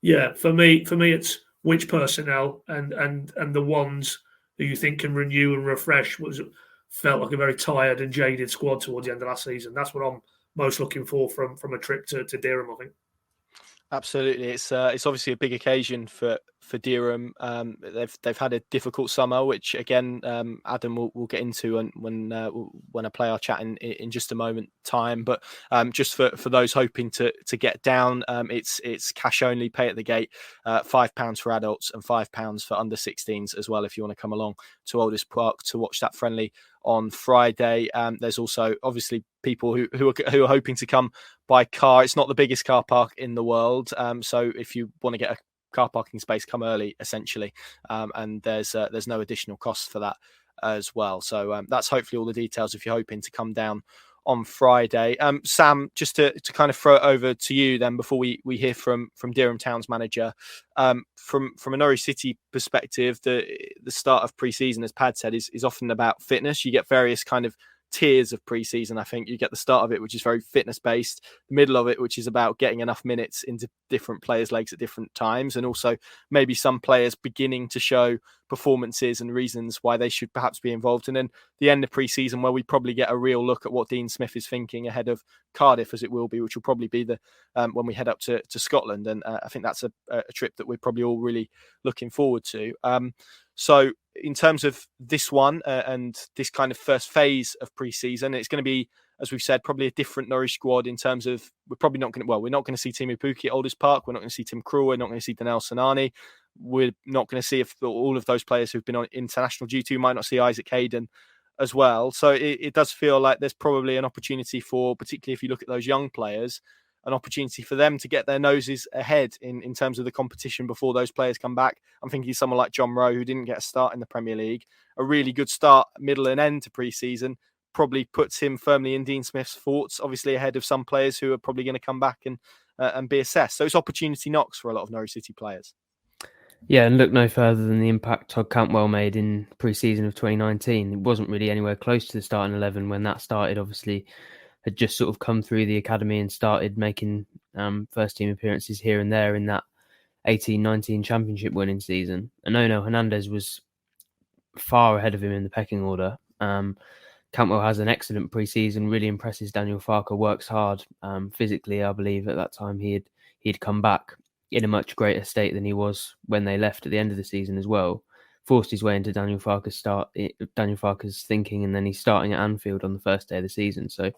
yeah, for me, it's which personnel and the ones who you think can renew and refresh felt like a very tired and jaded squad towards the end of last season. That's what I'm most looking for from a trip to Dereham, I think. Absolutely, it's obviously a big occasion for Dereham. They've had a difficult summer, which again Adam will get into when I play our chat in just a moment time. But just for those hoping to get down, it's cash only, pay at the gate, £5 for adults and £5 for under 16s as well if you want to come along to Aldiss Park to watch that friendly on Friday. There's also obviously people who are hoping to come by car. It's not the biggest car park in the world, so if you want to get a car parking space, come early essentially, and there's no additional cost for that as well. So that's hopefully all the details if you're hoping to come down on Friday. Sam, just to kind of throw it over to you then before we hear from Dereham Town's manager, from a Norwich City perspective, the start of pre-season, as Pad said, is often about fitness. You get various kind of tiers of pre-season. I think you get the start of it, which is very fitness based, the middle of it, which is about getting enough minutes into different players' legs at different times, and also maybe some players beginning to show performances and reasons why they should perhaps be involved. And then the end of pre-season, where we probably get a real look at what Dean Smith is thinking ahead of Cardiff, as it will be, which will probably be the when we head up to Scotland. And I think that's a trip that we're probably all really looking forward to. So in terms of this one and this kind of first phase of pre-season, it's going to be, as we've said, probably a different Norwich squad in terms of we're not going to see Teemu Pukki at Aldiss Park. We're not going to see Tim Krul. We're not going to see Danel Sinani. We're not going to see all of those players who've been on international duty. We might not see Isaac Hayden as well. So it does feel like there's probably an opportunity for, particularly if you look at those young players, an opportunity for them to get their noses ahead in terms of the competition before those players come back. I'm thinking someone like John Rowe, who didn't get a start in the Premier League. A really good start, middle and end to pre-season, probably puts him firmly in Dean Smith's thoughts, obviously ahead of some players who are probably going to come back and be assessed. So it's opportunity knocks for a lot of Norwich City players. Yeah, and look no further than the impact Todd Cantwell made in pre-season of 2019. It wasn't really anywhere close to the starting 11 when that started. Obviously, had just sort of come through the academy and started making first team appearances here and there in that 18-19 championship winning season. And Nuno Hernandez was far ahead of him in the pecking order. Cantwell has an excellent pre-season, really impresses Daniel Farke, works hard physically. I believe at that time he'd come back in a much greater state than he was when they left at the end of the season as well. Forced his way into Daniel Farke's thinking, and then he's starting at Anfield on the first day of the season. So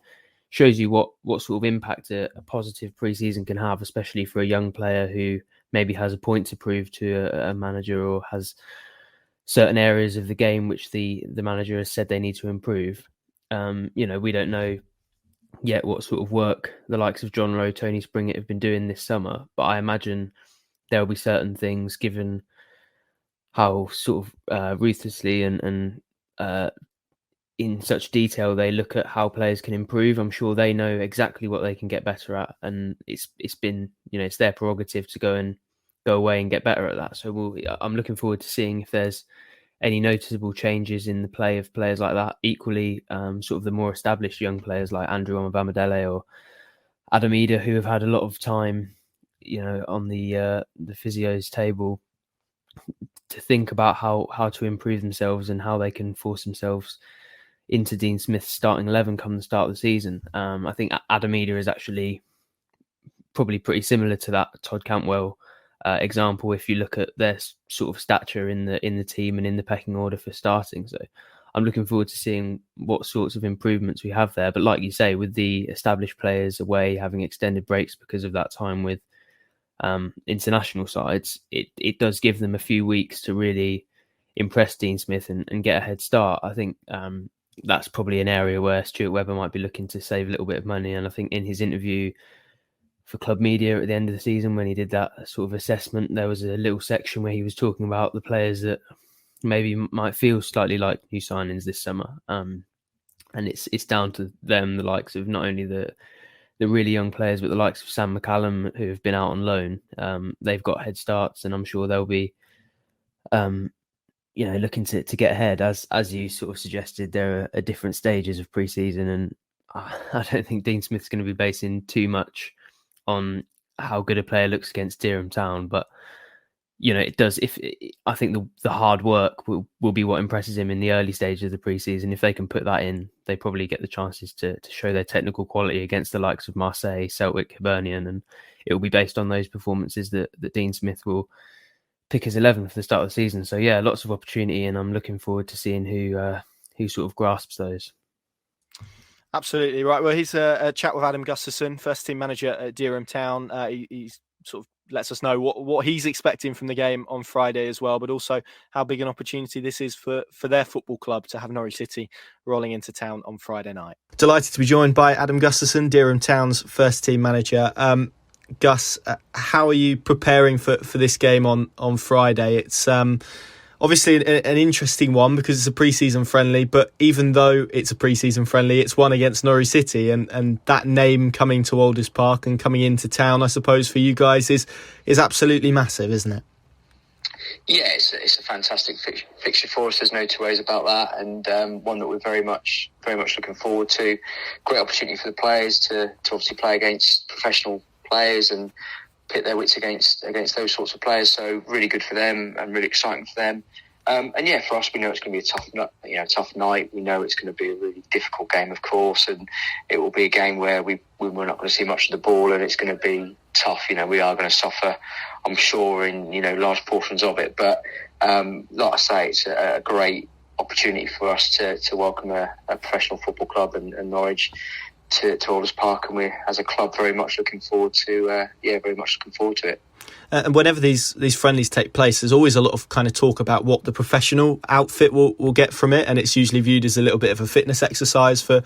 shows you what sort of impact a positive pre-season can have, especially for a young player who maybe has a point to prove to a manager or has certain areas of the game which the manager has said they need to improve. We don't know yet what sort of work the likes of John Rowe, Tony Springett have been doing this summer, but I imagine there'll be certain things, given how sort of ruthlessly and in such detail they look at how players can improve. I'm sure they know exactly what they can get better at, and it's been, it's their prerogative to go away and get better at that. So I'm looking forward to seeing if there's any noticeable changes in the play of players like that. Equally, sort of the more established young players like Andrew Omobamidele or Adam Ida, who have had a lot of time, on the physio's table to think about how to improve themselves and how they can force themselves into Dean Smith's starting 11 come the start of the season. I think Adam Ida is actually probably pretty similar to that Todd Cantwell example if you look at their sort of stature in the team and in the pecking order for starting. So I'm looking forward to seeing what sorts of improvements we have there. But like you say, with the established players away having extended breaks because of that time with international sides, it does give them a few weeks to really impress Dean Smith and get a head start. I think that's probably an area where Stuart Webber might be looking to save a little bit of money. And I think in his interview for Club Media at the end of the season, when he did that sort of assessment, there was a little section where he was talking about the players that maybe might feel slightly like new signings this summer. And it's down to them, the likes of not only the really young players, but the likes of Sam McCallum, who have been out on loan. They've got head starts, and I'm sure they'll be looking to get ahead. As you sort of suggested, there are different stages of pre-season, and I don't think Dean Smith's going to be basing too much on how good a player looks against Dereham Town, but it does. I think the hard work will be what impresses him in the early stages of the pre-season. If they can put that in, they probably get the chances to show their technical quality against the likes of Marseille, Celtic, Hibernian, and it will be based on those performances that Dean Smith will pick his 11 for the start of the season. So yeah, lots of opportunity, and I'm looking forward to seeing who sort of grasps those. Absolutely right. Well, he's a chat with Adam Gusterson, first team manager at Dereham Town. He sort of lets us know what he's expecting from the game on Friday as well, but also how big an opportunity this is for their football club to have Norwich City rolling into town on Friday night. Delighted to be joined by Adam Gusterson, Dereham Town's first team manager. Gus, how are you preparing for this game on Friday? It's obviously an interesting one because it's a pre-season friendly, but even though it's a pre-season friendly, it's one against Norwich City, and that name coming to Aldiss Park and coming into town, I suppose, for you guys is absolutely massive, isn't it? Yeah, it's a fantastic fixture for us. There's no two ways about that, and one that we're very much looking forward to. Great opportunity for the players to obviously play against professional players and pit their wits against those sorts of players. So really good for them and really exciting for them. And yeah, for us, we know it's going to be a tough night. We know it's going to be a really difficult game, of course, and it will be a game where we're not going to see much of the ball, and it's going to be tough. We are going to suffer, I'm sure, in large portions of it. But like I say, it's a great opportunity for us to welcome a professional football club and Norwich to Aldiss Park, and we're, as a club, very much looking forward to it. And whenever these friendlies take place, there's always a lot of kind of talk about what the professional outfit will get from it, and it's usually viewed as a little bit of a fitness exercise for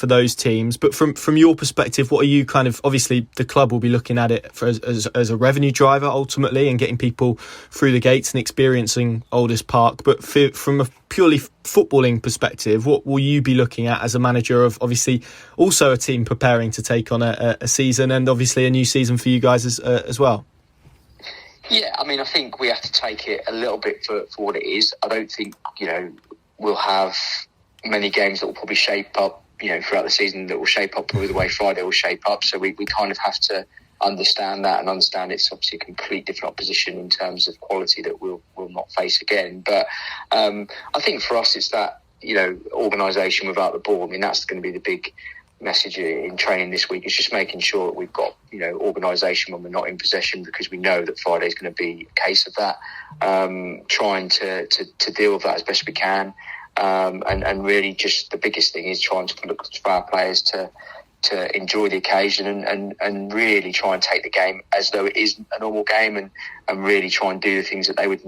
those teams. But from your perspective, what are you kind of, obviously the club will be looking at it as a revenue driver ultimately, and getting people through the gates and experiencing Aldiss Park. But from a purely footballing perspective, what will you be looking at as a manager of obviously also a team preparing to take on a season, and obviously a new season for you guys as well? Yeah, I mean, I think we have to take it a little bit for what it is. I don't think, we'll have many games that will probably shape up, throughout the season that will shape up probably the way Friday will shape up. So we kind of have to understand that and understand it's obviously a complete different opposition in terms of quality that we'll not face again. But I think for us, it's that, organisation without the ball. I mean, that's going to be the big message in training this week. Is just making sure that we've got organisation when we're not in possession, because we know that Friday is going to be a case of that. Trying to deal with that as best we can, and really just the biggest thing is trying to look for our players to enjoy the occasion and really try and take the game as though it is a normal game, and really try and do the things that they would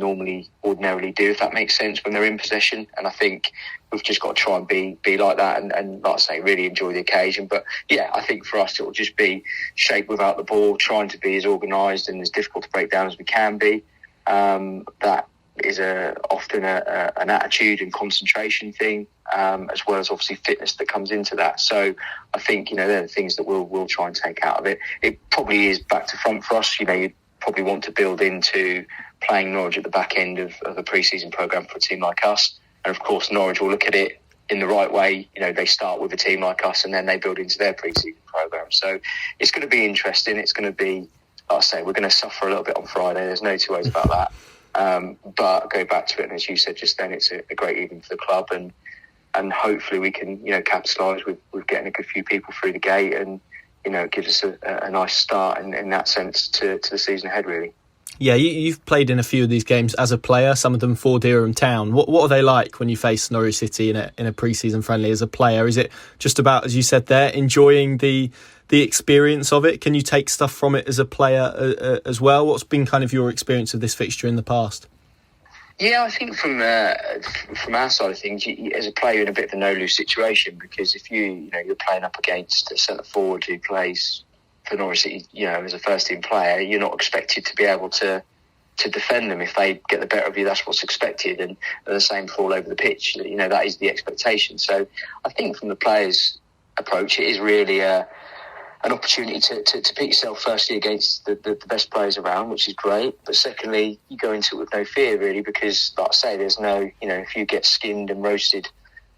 ordinarily do, if that makes sense, when they're in possession. And I think we've just got to try and be like that, and like I say, really enjoy the occasion. But yeah, I think for us it will just be shape without the ball, trying to be as organised and as difficult to break down as we can be. That is often an attitude and concentration thing, as well as obviously fitness that comes into that. So I think they're the things that we'll try and take out of it. It probably is back to front for us. You probably want to build into playing Norwich at the back end of a pre-season programme for a team like us. And of course, Norwich will look at it in the right way. They start with a team like us, and then they build into their pre-season programme. So it's going to be interesting. It's going to be, like I say, we're going to suffer a little bit on Friday. There's no two ways about that. But go back to it, and as you said just then, it's a great evening for the club, and hopefully we can capitalise with getting a good few people through the gate, and it gives us a nice start in that sense to the season ahead, really. Yeah, you've played in a few of these games as a player, some of them for Dereham Town. What are they like when you face Norwich City in a pre-season friendly as a player? Is it just about, as you said there, enjoying the experience of it? Can you take stuff from it as a player as well? What's been kind of your experience of this fixture in the past? Yeah, I think from our side of things, as a player, you're in a bit of a no-lose situation, because if you're playing up against a centre forward who plays for Norwich City, as a first-team player, you're not expected to be able to defend them. If they get the better of you, that's what's expected, and the same for all over the pitch. That is the expectation. So I think from the players' approach, it is really an opportunity to pit yourself firstly against the best players around, which is great. But secondly, you go into it with no fear, really, because, like I say, there's no, if you get skinned and roasted,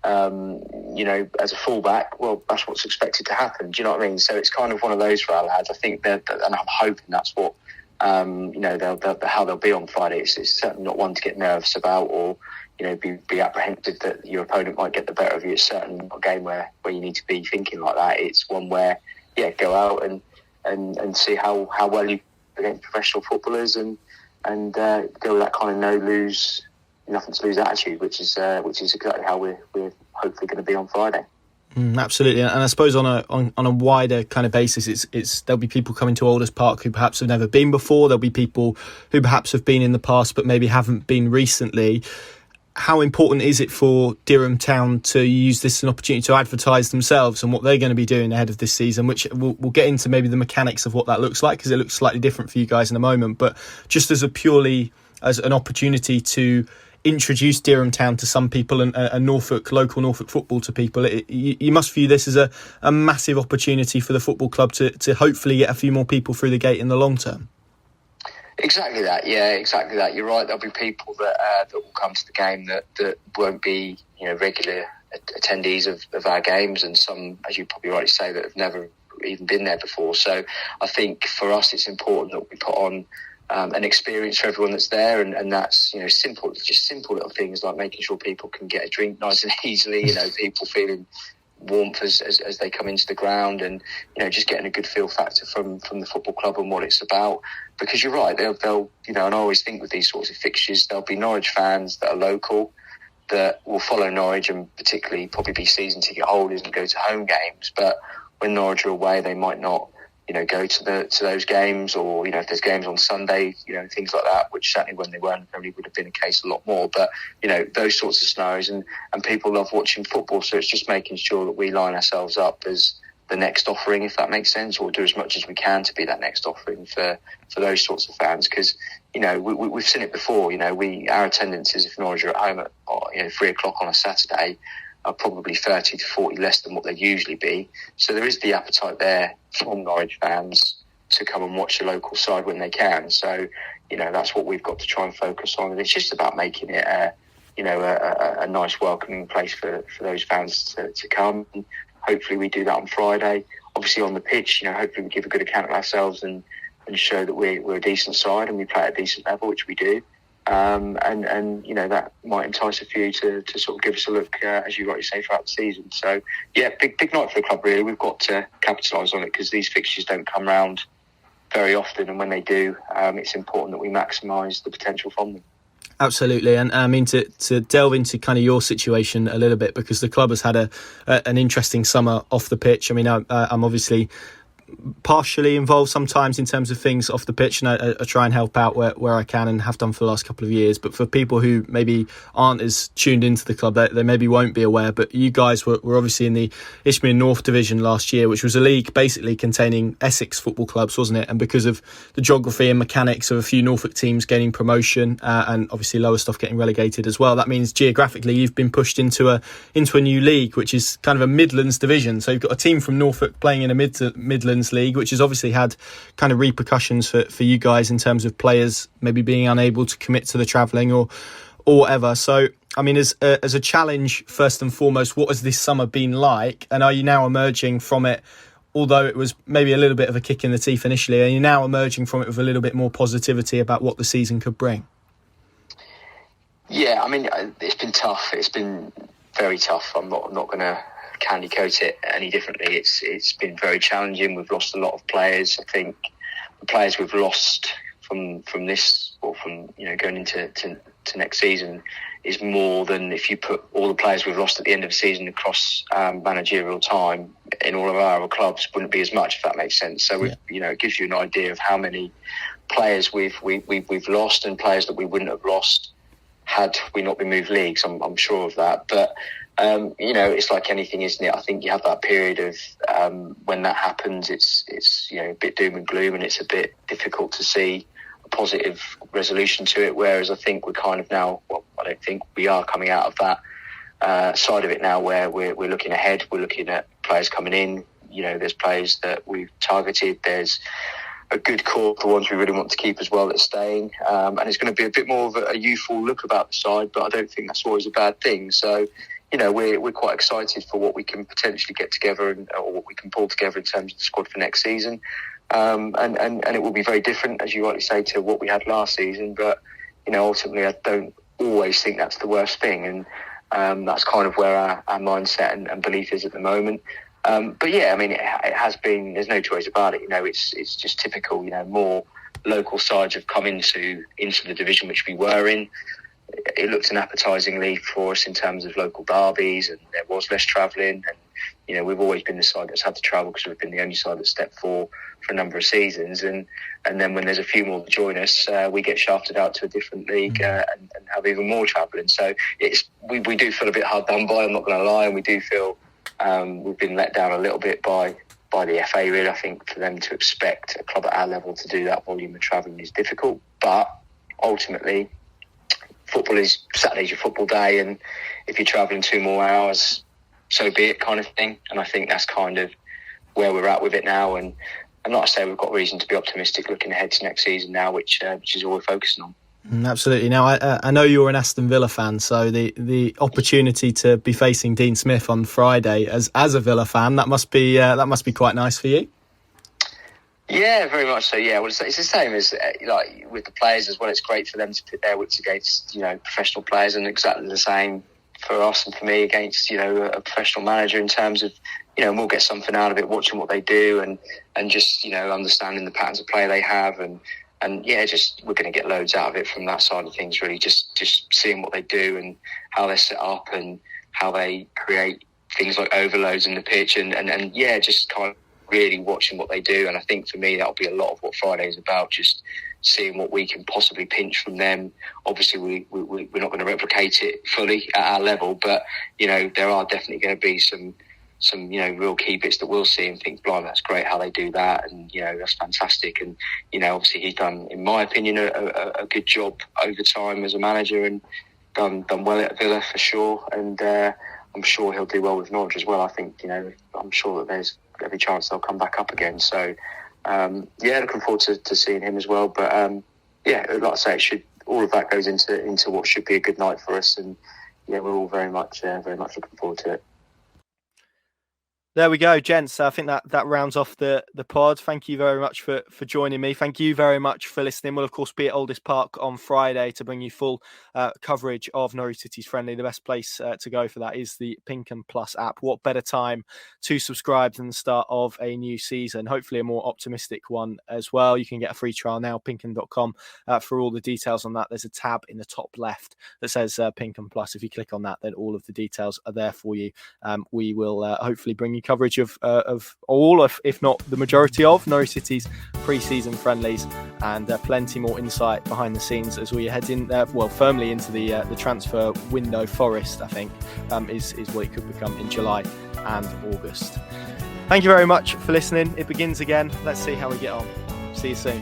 as a fullback, well, that's what's expected to happen. Do you know what I mean? So it's kind of one of those for our lads. I think and I'm hoping that's what, how they'll be on Friday. It's certainly not one to get nervous about, or be apprehensive that your opponent might get the better of you. It's certainly not a game where you need to be thinking like that. It's one where, go out and see how well you against professional footballers, and go with that kind of no-lose, nothing to lose attitude, which is exactly how we're hopefully going to be on Friday. Absolutely, and I suppose on a wider kind of basis, it's there'll be people coming to Aldiss Park who perhaps have never been before. There'll be people who perhaps have been in the past but maybe haven't been recently. How important is it for Dereham Town to use this as an opportunity to advertise themselves and what they're going to be doing ahead of this season, which we'll get into maybe the mechanics of what that looks like, because it looks slightly different for you guys in a moment, but just as an opportunity to introduce Dereham Town to some people and local Norfolk football to people, you must view this as a massive opportunity for the football club to hopefully get a few more people through the gate in the long term. Exactly that. Yeah, exactly that. You're right. There'll be people that will come to the game that won't be, regular attendees of our games, and some, as you probably rightly say, that have never even been there before. So I think for us, it's important that we put on an experience for everyone that's there, and that's simple little things like making sure people can get a drink nice and easily. People feeling warmth as they come into the ground, and just getting a good feel factor from the football club and what it's about. Because you're right, they'll and I always think with these sorts of fixtures, there'll be Norwich fans that are local that will follow Norwich and particularly probably be season ticket holders and go to home games. But when Norwich are away, they might not go to those games, or if there's games on Sunday, things like that, which certainly when they weren't, probably would have been the case a lot more. But those sorts of scenarios, and people love watching football, so it's just making sure that we line ourselves up as the next offering, if that makes sense, or do as much as we can to be that next offering for those sorts of fans. Because we've seen it before. Our attendances, if Norwich are at home at 3 o'clock on a Saturday, are probably 30 to 40 less than what they'd usually be. So there is the appetite there from Norwich fans to come and watch the local side when they can. So, that's what we've got to try and focus on. And it's just about making it a nice welcoming place for those fans to come. And hopefully we do that on Friday. Obviously on the pitch, hopefully we give a good account of ourselves and show that we're a decent side and we play at a decent level, which we do. And that might entice a few to sort of give us a look, as you rightly say, throughout the season. So yeah, big night for the club really. We've got to capitalise on it because these fixtures don't come round very often, and when they do, it's important that we maximise the potential from them. Absolutely, and I mean to delve into kind of your situation a little bit, because the club has had an interesting summer off the pitch. I mean, I'm obviously partially involved sometimes in terms of things off the pitch, and I try and help out where I can and have done for the last couple of years. But for people who maybe aren't as tuned into the club, they maybe won't be aware, but you guys were obviously in the Isthmian North Division last year, which was a league basically containing Essex football clubs, wasn't it? And because of the geography and mechanics of a few Norfolk teams gaining promotion and obviously Lowestoft getting relegated as well, that means geographically you've been pushed into a new league, which is kind of a Midlands division. So you've got a team from Norfolk playing in a Midlands league, which has obviously had kind of repercussions for you guys in terms of players maybe being unable to commit to the travelling or whatever. So I mean, as a challenge, first and foremost, what has this summer been like, and are you now emerging from it, although it was maybe a little bit of a kick in the teeth initially, are you now emerging from it with a little bit more positivity about what the season could bring? Yeah, I mean, it's been tough. It's been very tough. I'm not going to candy coat it any differently. It's been very challenging. We've lost a lot of players. I think the players we've lost from this, or from going into next season, is more than if you put all the players we've lost at the end of the season across managerial time in all of our clubs. Wouldn't be as much, if that makes sense. So it gives you an idea of how many players we've lost, and players that we wouldn't have lost had we not been moved leagues. I'm sure of that. But it's like anything, isn't it? I think you have that period of when that happens, it's a bit doom and gloom, and it's a bit difficult to see a positive resolution to it. Whereas I think we're kind of now, I don't think we are coming out of that side of it now, where we're looking ahead. We're looking at players coming in. There's players that we've targeted. There's a good core, the ones we really want to keep as well, that's staying. And it's going to be a bit more of a youthful look about the side, but I don't think that's always a bad thing. So, we're quite excited for what we can potentially get together or what we can pull together in terms of the squad for next season. And it will be very different, as you rightly say, to what we had last season. But, ultimately, I don't always think that's the worst thing. And that's kind of where our mindset and belief is at the moment. But yeah, I mean, it has been, there's no two ways about it. It's just typical, more local sides have come into the division which we were in. It looked an appetising league for us in terms of local derbies, and there was less travelling. And, we've always been the side that's had to travel because we've been the only side that's stepped for a number of seasons. And then when there's a few more that join us, we get shafted out to a different league and have even more travelling. So we do feel a bit hard done by, I'm not going to lie, and we do feel we've been let down a little bit by the FA, really. I think for them to expect a club at our level to do that volume of travelling is difficult. But ultimately, football is Saturday's your football day, and if you're travelling 2 more hours, so be it, kind of thing. And I think that's kind of where we're at with it now. And like I say, we've got reason to be optimistic looking ahead to next season now, which is all we're focusing on. Absolutely. Now, I know you're an Aston Villa fan, so the opportunity to be facing Dean Smith on Friday as a Villa fan, that must be quite nice for you. Yeah, very much so. Yeah, well, it's the same as like with the players as well. It's great for them to put their wits against professional players, and exactly the same for us and for me against a professional manager in terms of and we'll get something out of it watching what they do and just understanding the patterns of play they have and yeah, just we're going to get loads out of it from that side of things. Really, just seeing what they do and how they're set up and how they create things like overloads in the pitch and yeah, just kind of really watching what they do. And I think for me that'll be a lot of what Friday is about, just seeing what we can possibly pinch from them. Obviously we're not going to replicate it fully at our level, but there are definitely going to be some real key bits that we'll see and think, blimey, that's great how they do that, and that's fantastic. And obviously he's done, in my opinion, a good job over time as a manager and done well at Villa for sure. And I'm sure he'll do well with Norwich as well. I think I'm sure that there's every chance they'll come back up again. So yeah, looking forward to seeing him as well. But yeah, like I say, all of that goes into what should be a good night for us. And yeah, we're all very much looking forward to it. There we go, gents. I think that rounds off the pod. Thank you very much for joining me. Thank you very much for listening. We'll, of course, be at Aldiss Park on Friday to bring you full coverage of Norwich City's friendly. The best place to go for that is the PinkUn Plus app. What better time to subscribe than the start of a new season? Hopefully a more optimistic one as well. You can get a free trial now, pinkun.com, for all the details on that. There's a tab in the top left that says PinkUn Plus. If you click on that, then all of the details are there for you. We will hopefully bring you coverage of all, if not the majority of Norwich City's pre-season friendlies, and plenty more insight behind the scenes as we head in firmly into the transfer window. Forest, I think, is what it could become in July and August. Thank you very much for listening. It begins again. Let's see how we get on. See you soon.